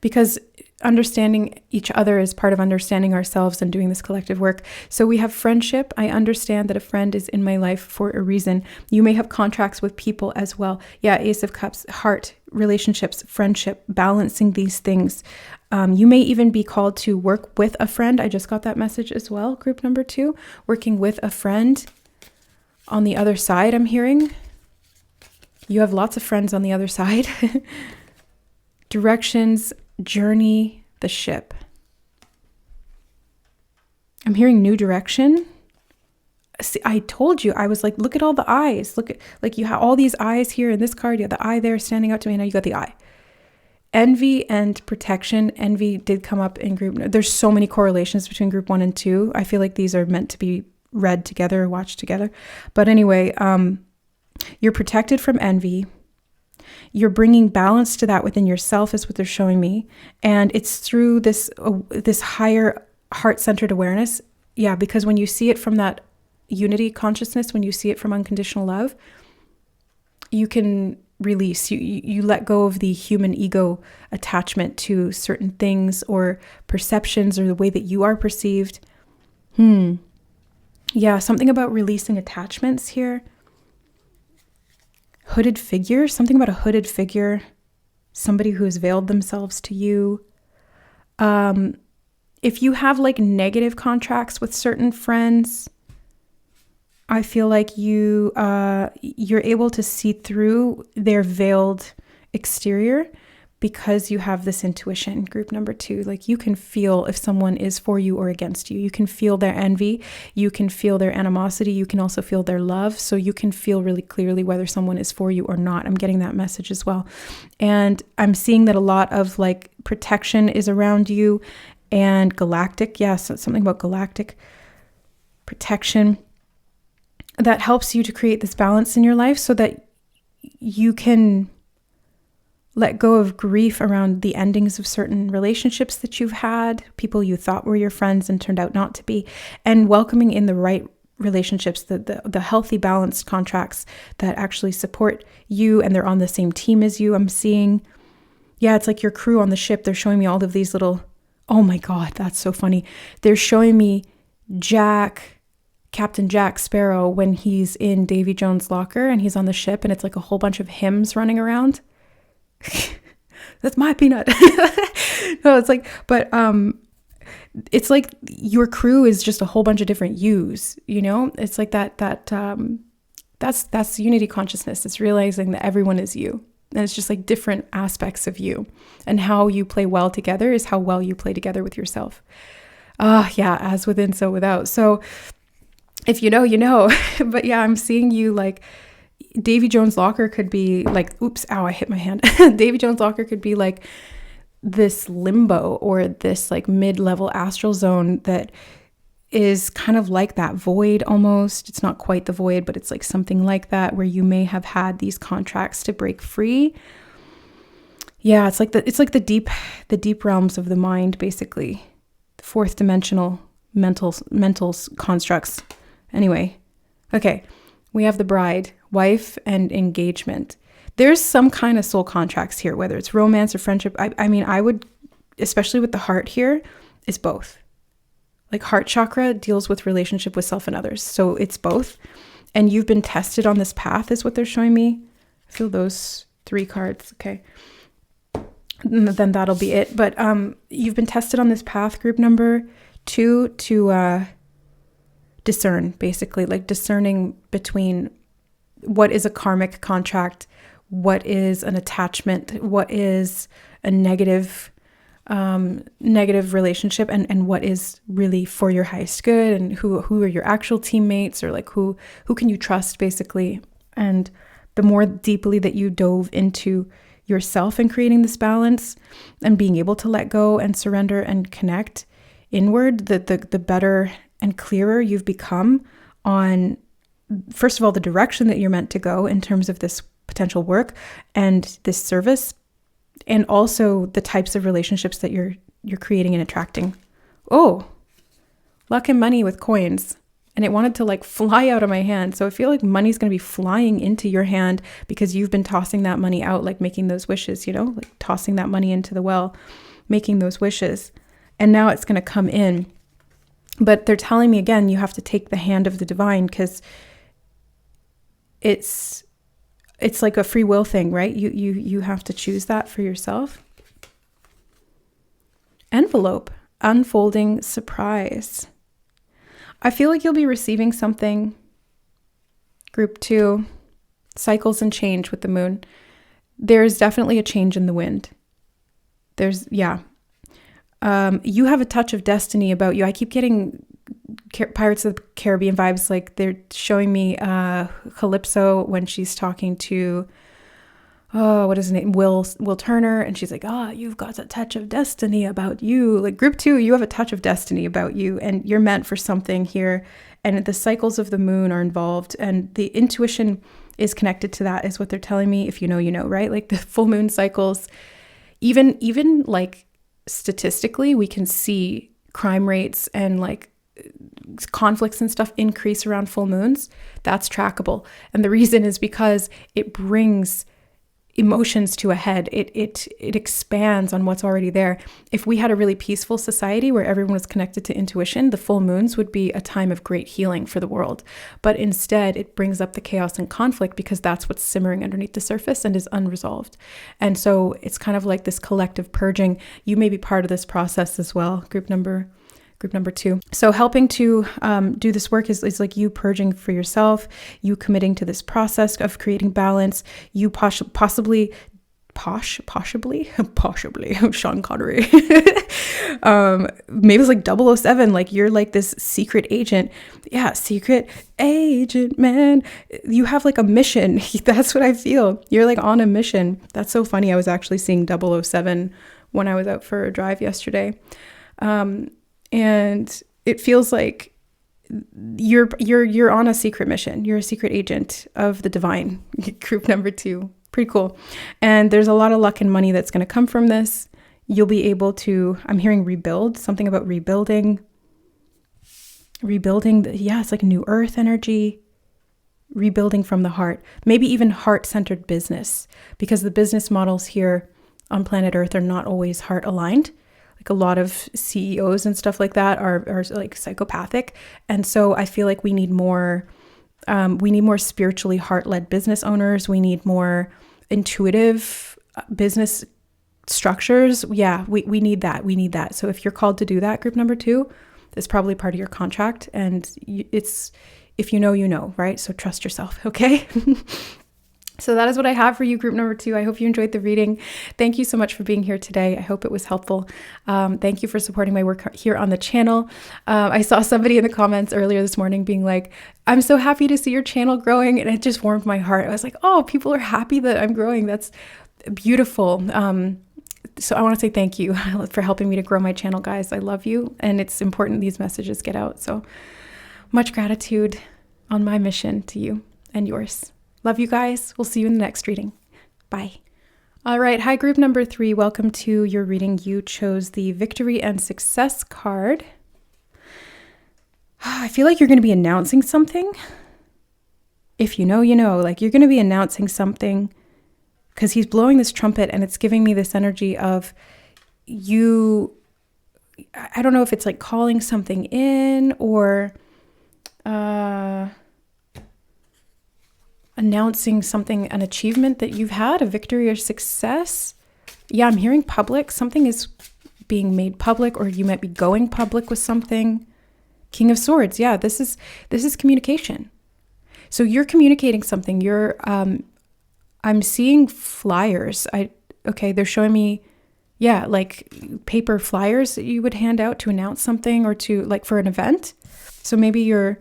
Because understanding each other is part of understanding ourselves and doing this collective work. So we have friendship. I understand that a friend is in my life for a reason. You may have contracts with people as well. Yeah, Ace of Cups, heart, relationships, friendship, balancing these things. You may even be called to work with a friend. I just got that message as well, group number 2. Working with a friend on the other side, I'm hearing. You have lots of friends on the other side. Directions, journey, the ship. I'm hearing new direction. See, I told you, I was like, look at all the eyes. Look at, like, you have all these eyes here in this card. You have the eye there standing out to me. Now you got the eye. Envy and protection. Envy did come up in group. There's so many correlations between group 1 and 2. I feel like these are meant to be read together, watched together. But anyway, you're protected from envy. You're bringing balance to that within yourself is what they're showing me. And it's through this higher heart-centered awareness. Yeah, because when you see it from that unity consciousness, when you see it from unconditional love, you can release. You let go of the human ego attachment to certain things or perceptions or the way that you are perceived. Yeah, something about releasing attachments here. Hooded figure, something about a hooded figure, somebody who has veiled themselves to you. If you have like negative contracts with certain friends, I feel like you're able to see through their veiled exterior because you have this intuition. Group number 2, like, you can feel if someone is for you or against you. You can feel their envy. You can feel their animosity. You can also feel their love. So you can feel really clearly whether someone is for you or not. I'm getting that message as well. And I'm seeing that a lot of like protection is around you, and galactic. Yes, something about galactic protection that helps you to create this balance in your life so that you can let go of grief around the endings of certain relationships that you've had, people you thought were your friends and turned out not to be, and welcoming in the right relationships, the healthy, balanced contracts that actually support you and they're on the same team as you. I'm seeing, yeah, it's like your crew on the ship. They're showing me all of these little, oh my God, that's so funny. They're showing me Captain Jack Sparrow when he's in Davy Jones' locker and he's on the ship and it's like a whole bunch of hymns running around. That's my peanut. No, it's like, but it's like your crew is just a whole bunch of different yous, you know? It's like that's unity consciousness. It's realizing that everyone is you. And it's just like different aspects of you. And how you play well together is how well you play together with yourself. Yeah, as within, so without. So if you know, you know. But yeah, I'm seeing you like Davy Jones' locker could be like, oops, ow, I hit my hand. Davy Jones' locker could be like this limbo or this like mid-level astral zone that is kind of like that void almost. It's not quite the void, but it's like something like that, where you may have had these contracts to break free. Yeah, it's like the deep realms of the mind, basically. The fourth dimensional mental constructs. Anyway, okay. We have the bride, wife, and engagement. There's some kind of soul contracts here, whether it's romance or friendship. I mean, I would, especially with the heart here, is both. Like heart chakra deals with relationship with self and others. So it's both. And you've been tested on this path is what they're showing me. I feel those 3 cards. Okay. And then that'll be it. But you've been tested on this path, group number 2, to discern, basically, like discerning between what is a karmic contract, what is an attachment, what is a negative relationship, and what is really for your highest good, and who are your actual teammates, or like who can you trust, basically. And the more deeply that you dove into yourself and creating this balance and being able to let go and surrender and connect inward, the better and clearer you've become on, first of all, the direction that you're meant to go in terms of this potential work and this service, and also the types of relationships that you're creating and attracting. Oh, luck and money with coins. And it wanted to like fly out of my hand. So I feel like money's going to be flying into your hand because you've been tossing that money out, like making those wishes, you know, like tossing that money into the well, making those wishes. And now it's going to come in. But they're telling me again, you have to take the hand of the divine, because it's like a free will thing, right? You have to choose that for yourself. Envelope, unfolding surprise. I feel like you'll be receiving something. Group 2, cycles and change with the moon. There's definitely a change in the wind. You have a touch of destiny about you. I keep getting Pirates of the Caribbean vibes. Like they're showing me Calypso when she's talking to, what is his name? Will Turner. And she's like, you've got a touch of destiny about you. Like group 2, you have a touch of destiny about you, and you're meant for something here. And the cycles of the moon are involved, and the intuition is connected to that, is what they're telling me. If you know, you know, right? Like the full moon cycles, even like statistically, we can see crime rates and like conflicts and stuff increase around full moons. That's trackable. And the reason is because it brings emotions to a head. It expands on what's already there. If we had a really peaceful society where everyone was connected to intuition, the full moons would be a time of great healing for the world. But instead, it brings up the chaos and conflict because that's what's simmering underneath the surface and is unresolved. And so it's kind of like this collective purging. You may be part of this process as well, group number 2. So helping to do this work is like you purging for yourself, you committing to this process of creating balance, you possibly, Sean Connery, maybe it's like 007, like you're like this secret agent. Yeah, secret agent, man. You have like a mission. That's what I feel. You're like on a mission. That's so funny. I was actually seeing 007 when I was out for a drive yesterday. And it feels like you're on a secret mission. You're a secret agent of the divine. Group number 2. Pretty cool. And there's a lot of luck and money that's going to come from this. You'll be able to, I'm hearing rebuild, something about rebuilding. It's like new earth energy. Rebuilding from the heart. Maybe even heart-centered business, because the business models here on planet Earth are not always heart aligned. Like a lot of CEOs and stuff like that are like psychopathic. And so I feel like we need more spiritually heart-led business owners. We need more intuitive business structures, yeah, we need that. We need that. So if you're called to do that, group number 2, it's probably part of your contract. And it's, if you know, right? So trust yourself, okay? So that is what I have for you, group number 2. I hope you enjoyed the reading. Thank you so much for being here today. I hope it was helpful. Thank you for supporting my work here on the channel. I saw somebody in the comments earlier this morning being like, I'm so happy to see your channel growing. And it just warmed my heart. I was like, oh, people are happy that I'm growing. That's beautiful. So I want to say thank you for helping me to grow my channel, guys. I love you. And it's important these messages get out. So much gratitude on my mission to you and yours. Love you guys. We'll see you in the next reading. Bye. All right. Hi, group number 3. Welcome to your reading. You chose the Victory and Success card. I feel like you're going to be announcing something. If you know, you know. Like you're going to be announcing something because he's blowing this trumpet and it's giving me this energy of you. I don't know if it's like calling something in or announcing something, an achievement that you've had, a victory or success. Yeah, I'm hearing public. Something is being made public, or you might be going public with something. King of Swords. Yeah, this is communication. So you're communicating something. I'm seeing flyers. They're showing me, yeah, like paper flyers that you would hand out to announce something or to like for an event. So maybe you're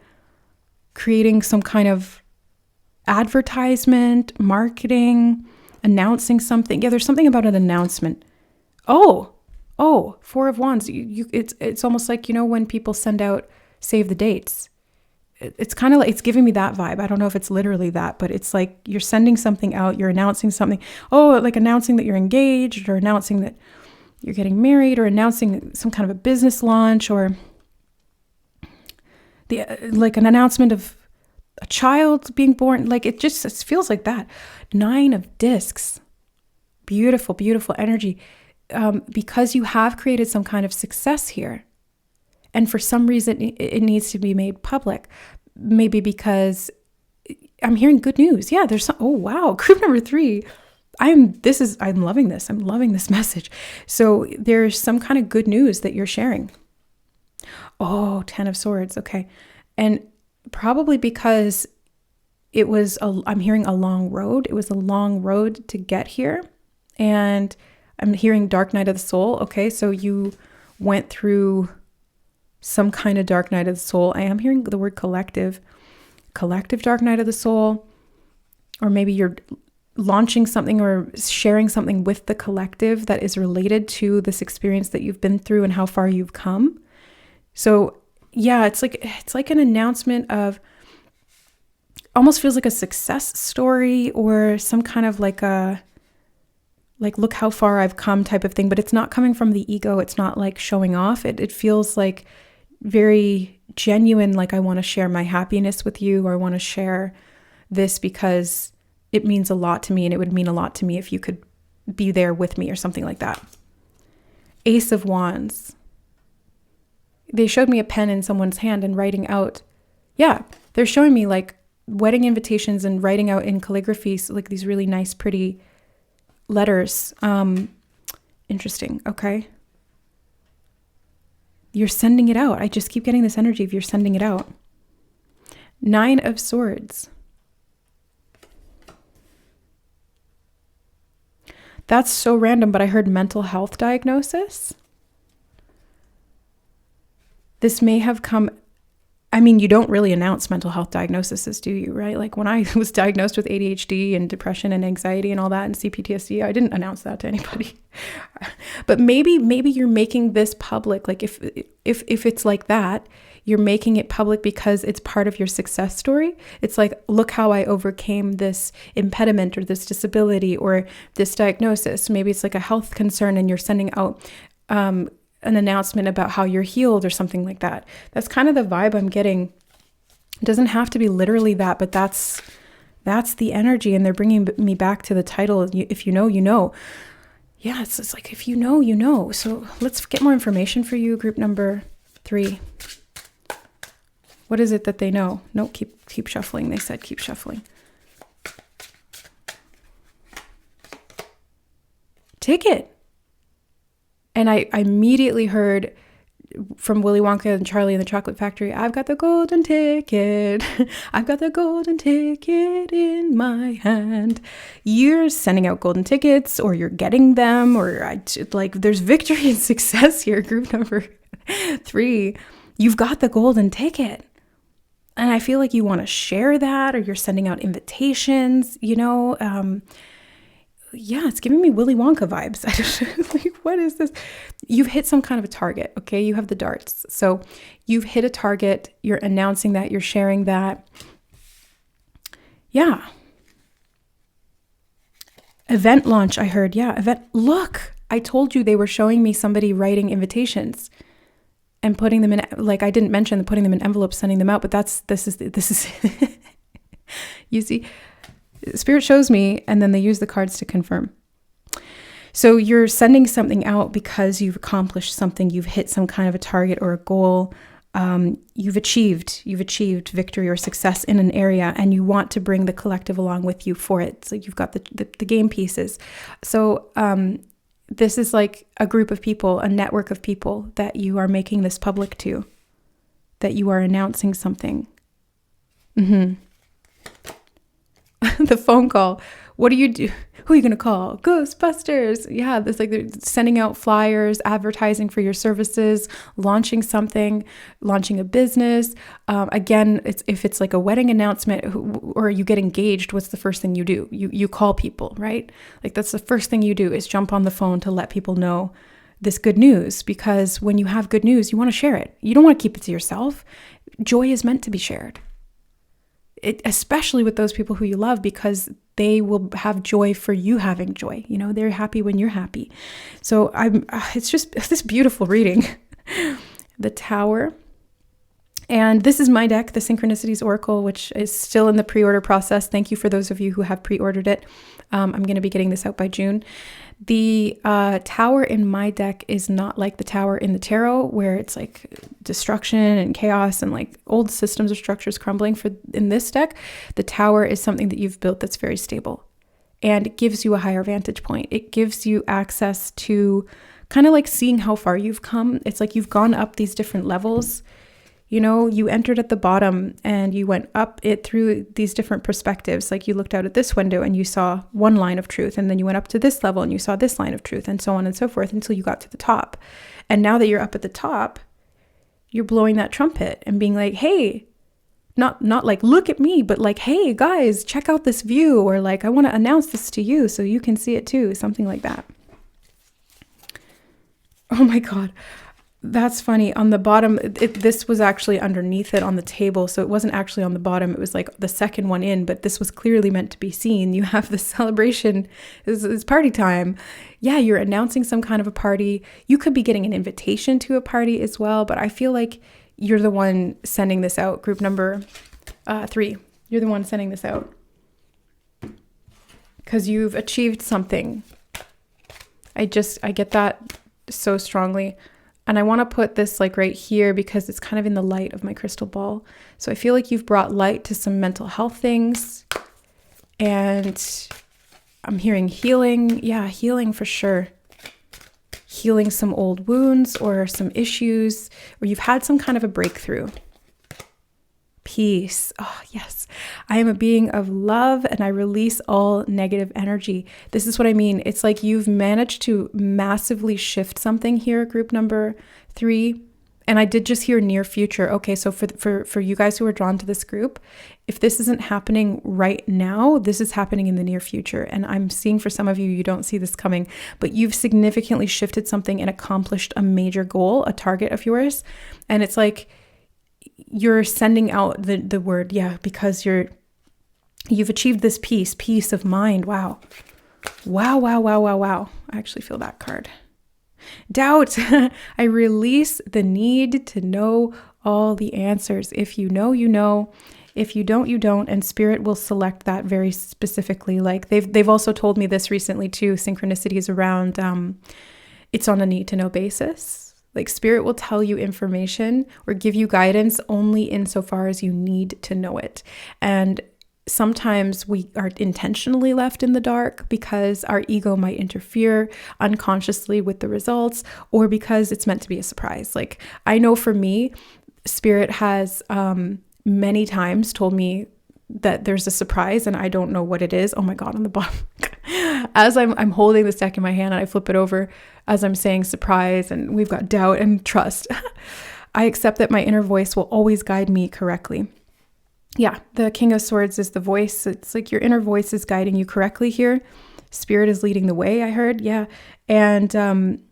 creating some kind of advertisement, marketing, announcing something. Yeah, there's something about an announcement. Oh, 4 of Wands. It's almost like, when people send out save the dates. It's kind of like, it's giving me that vibe. I don't know if it's literally that, but it's like you're sending something out, you're announcing something. Oh, like announcing that you're engaged, or announcing that you're getting married, or announcing some kind of a business launch, or like an announcement of a child being born. Like it feels like that. 9 of Discs. Beautiful, beautiful energy. Because you have created some kind of success here. And for some reason, it needs to be made public. Maybe because I'm hearing good news. Yeah, there's some, oh, wow. Group number 3. I'm loving this. I'm loving this message. So there's some kind of good news that you're sharing. Oh, 10 of Swords. Okay. And probably because I'm hearing a long road. It was a long road to get here. And I'm hearing dark night of the soul. Okay. So you went through some kind of dark night of the soul. I am hearing the word collective dark night of the soul, or maybe you're launching something or sharing something with the collective that is related to this experience that you've been through and how far you've come. So yeah, it's like an announcement of, almost feels like a success story, or some kind of like look how far I've come type of thing, but it's not coming from the ego. It's not like showing off. It feels like very genuine. Like I want to share my happiness with you, or I want to share this because it means a lot to me, and it would mean a lot to me if you could be there with me, or something like that. Ace of Wands. They showed me a pen in someone's hand and writing out. Yeah, they're showing me like wedding invitations and writing out in calligraphy, so like these really nice, pretty letters. Interesting. Okay. You're sending it out. I just keep getting this energy of you're sending it out. 9 of Swords. That's so random, but I heard mental health diagnosis. This may have come, I mean, you don't really announce mental health diagnoses, do you, right? Like when I was diagnosed with ADHD and depression and anxiety and all that and CPTSD, I didn't announce that to anybody. But maybe you're making this public. Like if it's like that, you're making it public because it's part of your success story. It's like, look how I overcame this impediment or this disability or this diagnosis. Maybe it's like a health concern and you're sending out an announcement about how you're healed or something like that. That's kind of the vibe I'm getting. It doesn't have to be literally that, but that's the energy. And they're bringing me back to the title. If you know, you know. Yeah, it's like, if you know, you know. So let's get more information for you, group number 3. What is it that they know? No, keep shuffling. They said keep shuffling. Ticket. And I immediately heard from Willy Wonka and Charlie and the Chocolate Factory, I've got the golden ticket. I've got the golden ticket in my hand. You're sending out golden tickets, or you're getting them, or there's victory and success here. Group number 3, you've got the golden ticket. And I feel like you want to share that, or you're sending out invitations, yeah, it's giving me Willy Wonka vibes. What is this? You've hit some kind of a target, okay? You have the darts. So you've hit a target. You're announcing that. You're sharing that. Yeah. Event launch, I heard. Yeah, event. Look, I told you they were showing me somebody writing invitations and putting them in, I didn't mention putting them in envelopes, sending them out, but this is, you see, Spirit shows me, and then they use the cards to confirm. So you're sending something out because you've accomplished something. You've hit some kind of a target or a goal. You've achieved victory or success in an area, and you want to bring the collective along with you for it. So you've got the game pieces. So this is like a group of people, a network of people that you are making this public to, that you are announcing something. The phone call. What do you do? Who are you going to call? Ghostbusters. Yeah, it's like they're sending out flyers, advertising for your services, launching something, launching a business. Again, if it's like a wedding announcement or you get engaged, what's the first thing you do? You call people, right? Like that's the first thing you do is jump on the phone to let people know this good news, because when you have good news, you want to share it. You don't want to keep it to yourself. Joy is meant to be shared. Especially with those people who you love, because they will have joy for you having joy. They're happy when you're happy. So it's this beautiful reading. The Tower. And this is my deck, the Synchronicities Oracle, which is still in the pre-order process. Thank you for those of you who have pre-ordered it. I'm going to be getting this out by June. The Tower in my deck is not like the Tower in the tarot, where it's like destruction and chaos and like old systems or structures crumbling. In this deck, the Tower is something that you've built that's very stable, and it gives you a higher vantage point. It gives you access to kind of like seeing how far you've come. It's like you've gone up these different levels. You entered at the bottom and you went up it through these different perspectives. Like you looked out at this window and you saw one line of truth, and then you went up to this level and you saw this line of truth, and so on and so forth until you got to the top. And now that you're up at the top, you're blowing that trumpet and being like, hey, not like, look at me, but like, hey guys, check out this view, or like, I want to announce this to you so you can see it too. Something like that. Oh my God. That's funny. On the bottom, this was actually underneath it on the table. So it wasn't actually on the bottom. It was like the second one in, but this was clearly meant to be seen. You have the celebration. It's party time. Yeah, you're announcing some kind of a party. You could be getting an invitation to a party as well, but I feel like you're the one sending this out. Group number 3. You're the one sending this out because you've achieved something. I get that so strongly. And I want to put this like right here because it's kind of in the light of my crystal ball. So I feel like you've brought light to some mental health things. And I'm hearing healing. Yeah, healing for sure. Healing some old wounds or some issues, or you've had some kind of a breakthrough. Peace. Oh, yes. I am a being of love and I release all negative energy. This is what I mean. It's like you've managed to massively shift something here, group number 3. And I did just hear near future. Okay, so for you guys who are drawn to this group, if this isn't happening right now, this is happening in the near future. And I'm seeing for some of you, you don't see this coming, but you've significantly shifted something and accomplished a major goal, a target of yours. And it's like, you're sending out the word, yeah, because you've achieved this peace of mind. Wow. I actually feel that card. Doubt. I release the need to know all the answers. If you know, you know. If you don't, you don't. And Spirit will select that very specifically. Like they've also told me this recently too. Synchronicities around it's on a need to know basis. Like Spirit will tell you information or give you guidance only insofar as you need to know it. And sometimes we are intentionally left in the dark because our ego might interfere unconsciously with the results, or because it's meant to be a surprise. Like, I know for me, Spirit has many times told me that there's a surprise and I don't know what it is. Oh my God, on the bottom. As I'm holding this deck in my hand and I flip it over as I'm saying surprise, and we've got doubt and trust. I accept that my inner voice will always guide me correctly. Yeah, the King of Swords is the voice. It's like your inner voice is guiding you correctly here. Spirit is leading the way, I heard. Yeah. And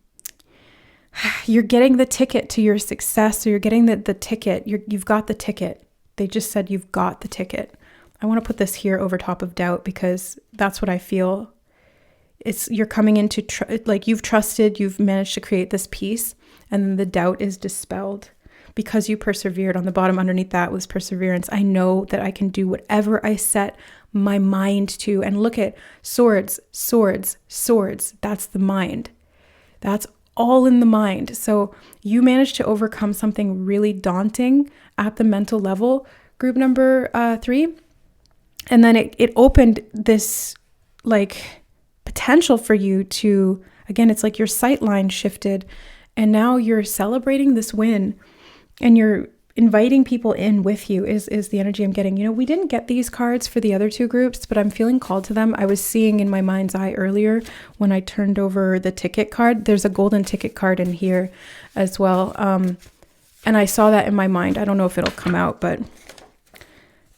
you're getting the ticket to your success. So you're getting the ticket. You've got the ticket. They just said you've got the ticket. I want to put this here over top of doubt because that's what I feel. You're coming into, like, you've trusted, you've managed to create this peace, and then the doubt is dispelled. Because you persevered. On the bottom underneath that was perseverance. I know that I can do whatever I set my mind to. And look at swords, swords, swords. That's the mind. That's all in the mind. So you managed to overcome something really daunting at the mental level, group number 3. And then it opened this like potential for you to, again, it's like your sight line shifted and now you're celebrating this win. And you're inviting people in with you is the energy I'm getting. You know, we didn't get these cards for the other 2 groups, but I'm feeling called to them. I was seeing in my mind's eye earlier when I turned over the ticket card. There's a golden ticket card in here as well. And I saw that in my mind. I don't know if it'll come out, but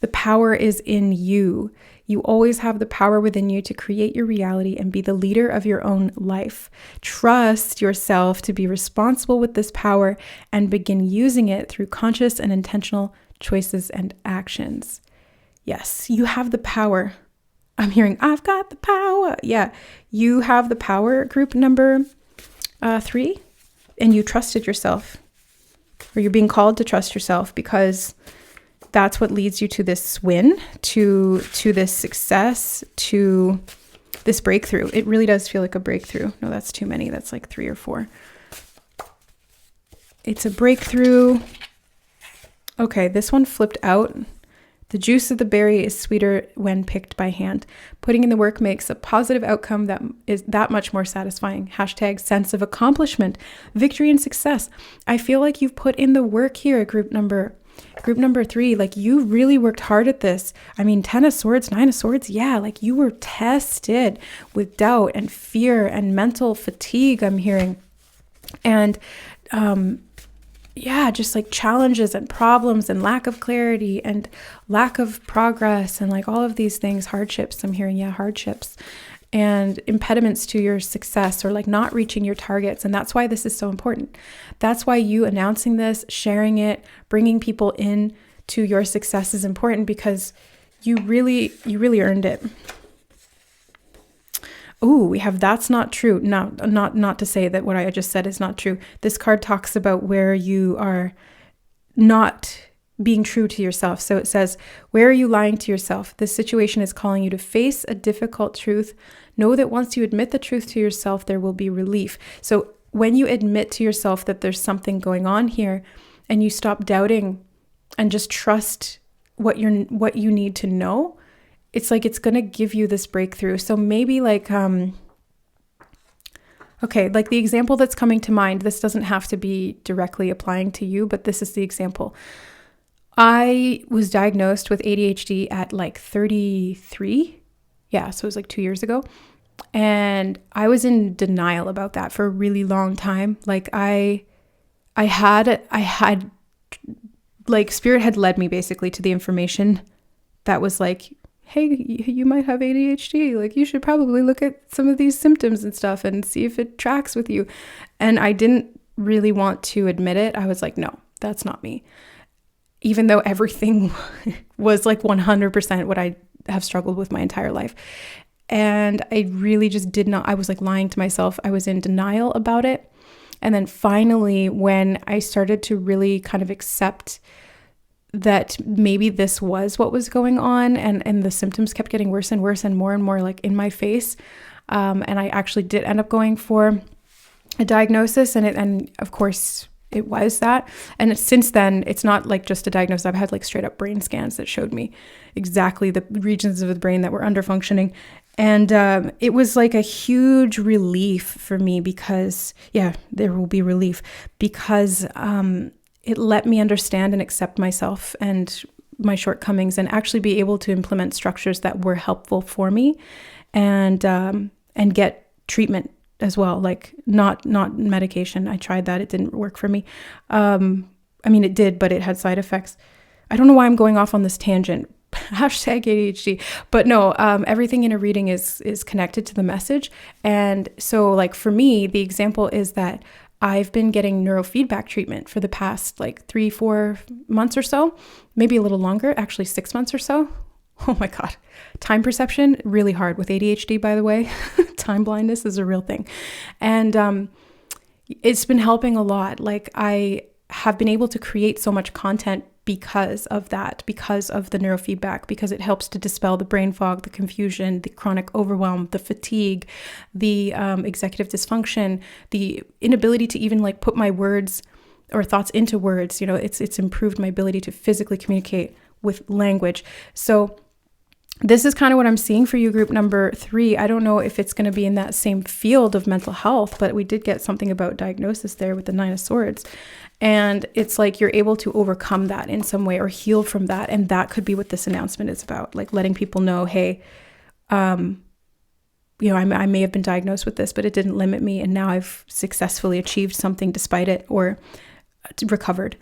the power is in you. You always have the power within you to create your reality and be the leader of your own life. Trust yourself to be responsible with this power and begin using it through conscious and intentional choices and actions. Yes, you have the power. I'm hearing, I've got the power. Yeah, you have the power, group number 3, and you trusted yourself, or you're being called to trust yourself because that's what leads you to this win, to this success, to this breakthrough. It really does feel like a breakthrough. No, that's too many. That's like 3 or 4. It's a breakthrough. Okay, this one flipped out. The juice of the berry is sweeter when picked by hand. Putting in the work makes a positive outcome that is that much more satisfying. # sense of accomplishment, victory and success. I feel like you've put in the work here, group number 3. Like, you really worked hard at this. I mean, 10 of swords, 9 of swords. Yeah, like you were tested with doubt and fear and mental fatigue, I'm hearing. And yeah, just like challenges and problems and lack of clarity and lack of progress and like all of these things, hardships, I'm hearing. Yeah, hardships and impediments to your success, or like not reaching your targets. And that's why this is so important. That's why you announcing this, sharing it, bringing people in to your success is important, because you really earned it. Ooh, we have that's not true. Not to say that what I just said is not true. This card talks about where you are not being true to yourself. So it says, where are you lying to yourself? This situation is calling you to face a difficult truth. Know that once you admit the truth to yourself, there will be relief. So when you admit to yourself that there's something going on here, and you stop doubting and just trust what you need to know, it's like it's going to give you this breakthrough. So maybe like, okay, like the example that's coming to mind, this doesn't have to be directly applying to you, but this is the example. I was diagnosed with ADHD at like 33. Yeah, so it was like 2 years ago. And I was in denial about that for a really long time. Like I had like Spirit had led me basically to the information that was like, hey, you might have ADHD. Like, you should probably look at some of these symptoms and stuff and see if it tracks with you. And I didn't really want to admit it. I was like, no, that's not me. Even though everything was like 100% what I have struggled with my entire life. And I really just did not, I was like lying to myself. I was in denial about it. And then finally, when I started to really kind of accept that maybe this was what was going on, and the symptoms kept getting worse and worse and more like in my face. And I actually did end up going for a diagnosis, and of course it was that. And since then, it's not like just a diagnosis. I've had like straight up brain scans that showed me exactly the regions of the brain that were under functioning. And it was like a huge relief for me because, yeah, there will be relief because it let me understand and accept myself and my shortcomings and actually be able to implement structures that were helpful for me and get treatment as well, like not medication. I tried that. It didn't work for me. I mean, it did, but it had side effects. I don't know why I'm going off on this tangent. Hashtag ADHD. But no, everything in a reading is connected to the message. And so like for me, the example is that I've been getting neurofeedback treatment for the past like 3-4 months or so, maybe a little longer, actually 6 months or so. Oh my God. Time perception, really hard with ADHD, by the way. Time blindness is a real thing. And it's been helping a lot. Like I have been able to create so much content because of that, because of the neurofeedback, because it helps to dispel the brain fog, the confusion, the chronic overwhelm, the fatigue, the executive dysfunction, the inability to even like put my words or thoughts into words. You know, it's improved my ability to physically communicate with language. So this is kind of what I'm seeing for you, group number 3. I don't know if it's going to be in that same field of mental health, but we did get something about diagnosis there with the 9 of Swords. And it's like you're able to overcome that in some way or heal from that. And that could be what this announcement is about, like letting people know, hey, you know, I may have been diagnosed with this, but it didn't limit me. And now I've successfully achieved something despite it or recovered.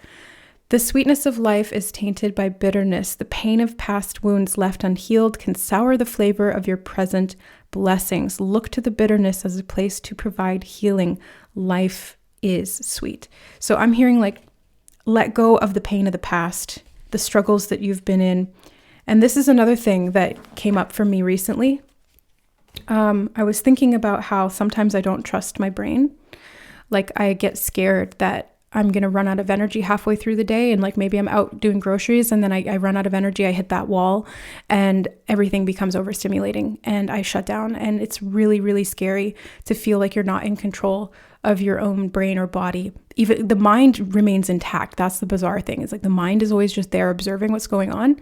The sweetness of life is tainted by bitterness. The pain of past wounds left unhealed can sour the flavor of your present blessings. Look to the bitterness as a place to provide healing. Life is sweet. So I'm hearing like, let go of the pain of the past, the struggles that you've been in. And this is another thing that came up for me recently. I was thinking about how sometimes I don't trust my brain. Like I get scared that I'm going to run out of energy halfway through the day. And like, maybe I'm out doing groceries and then I run out of energy. I hit that wall and everything becomes overstimulating and I shut down. And it's really, really scary to feel like you're not in control of your own brain or body. Even the mind remains intact. That's the bizarre thing. It's like the mind is always just there observing what's going on,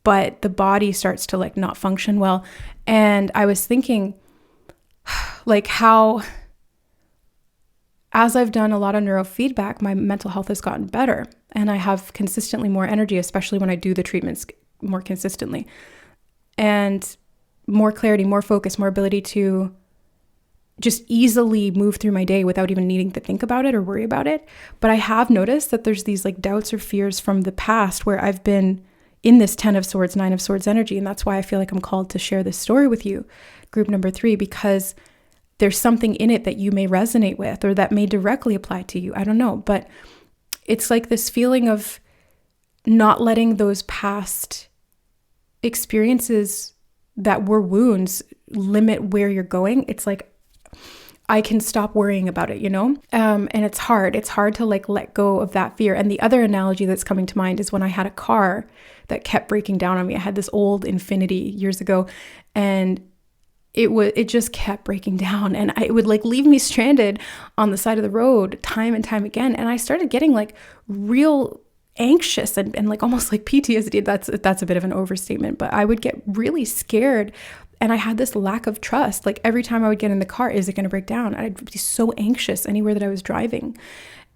but the body starts to like not function well. And I was thinking like how, as I've done a lot of neurofeedback, my mental health has gotten better and I have consistently more energy, especially when I do the treatments more consistently, and more clarity, more focus, more ability to just easily move through my day without even needing to think about it or worry about it. But I have noticed that there's these like doubts or fears from the past where I've been in this 10 of Swords, 9 of Swords energy. And that's why I feel like I'm called to share this story with you, group number 3, because there's something in it that you may resonate with or that may directly apply to you. I don't know, but it's like this feeling of not letting those past experiences that were wounds limit where you're going. It's like, I can stop worrying about it, you know? And it's hard. It's hard to like let go of that fear. And the other analogy that's coming to mind is when I had a car that kept breaking down on me. I had this old Infiniti years ago and it just kept breaking down and it would like leave me stranded on the side of the road time and time again. And I started getting like real anxious and like almost like PTSD. That's a bit of an overstatement, but I would get really scared. And I had this lack of trust. Like every time I would get in the car, is it going to break down? I'd be so anxious anywhere that I was driving.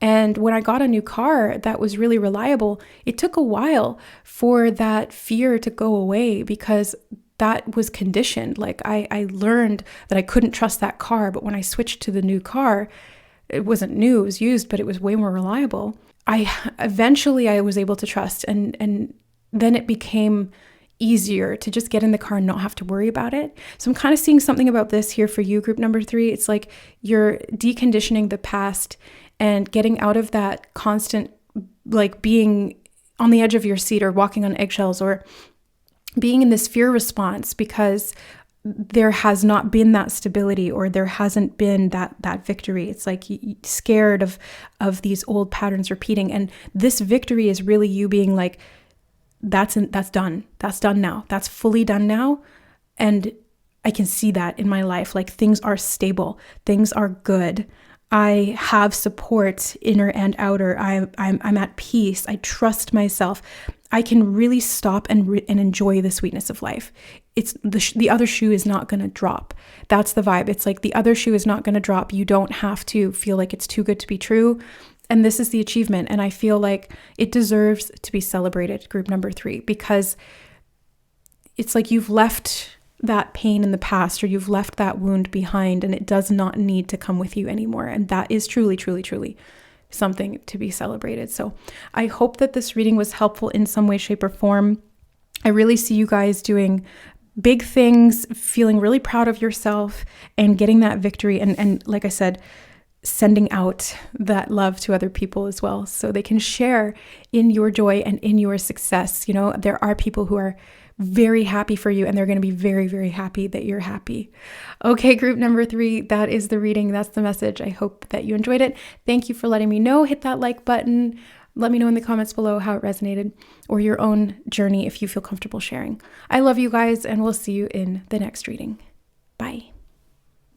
And when I got a new car that was really reliable, it took a while for that fear to go away because that was conditioned. Like I learned that I couldn't trust that car, but when I switched to the new car, it wasn't new, it was used, but it was way more reliable. I was able to trust and then it became easier to just get in the car and not have to worry about it. So I'm kind of seeing something about this here for you, group number 3. It's like you're deconditioning the past and getting out of that constant, like being on the edge of your seat or walking on eggshells or being in this fear response because there has not been that stability or there hasn't been that victory. It's like scared of these old patterns repeating. And this victory is really you being like, that's done. That's done now. That's fully done now. And I can see that in my life. Like things are stable. Things are good. I have support, inner and outer. I'm at peace. I trust myself. I can really stop and enjoy the sweetness of life. It's the other shoe is not going to drop. That's the vibe. It's like the other shoe is not going to drop. You don't have to feel like it's too good to be true. And this is the achievement. And I feel like it deserves to be celebrated, group number 3, because it's like you've left that pain in the past, or you've left that wound behind, and it does not need to come with you anymore. And that is truly, truly, truly something to be celebrated. So I hope that this reading was helpful in some way, shape, or form. I really see you guys doing big things, feeling really proud of yourself, and getting that victory. And like I said, sending out that love to other people as well, so they can share in your joy and in your success. You know, there are people who are very happy for you, and they're going to be very, very happy that you're happy. Okay, group number 3, that is the reading. That's the message. I hope that you enjoyed it. Thank you for letting me know. Hit that like button. Let me know in the comments below how it resonated, or your own journey if you feel comfortable sharing. I love you guys, and we'll see you in the next reading.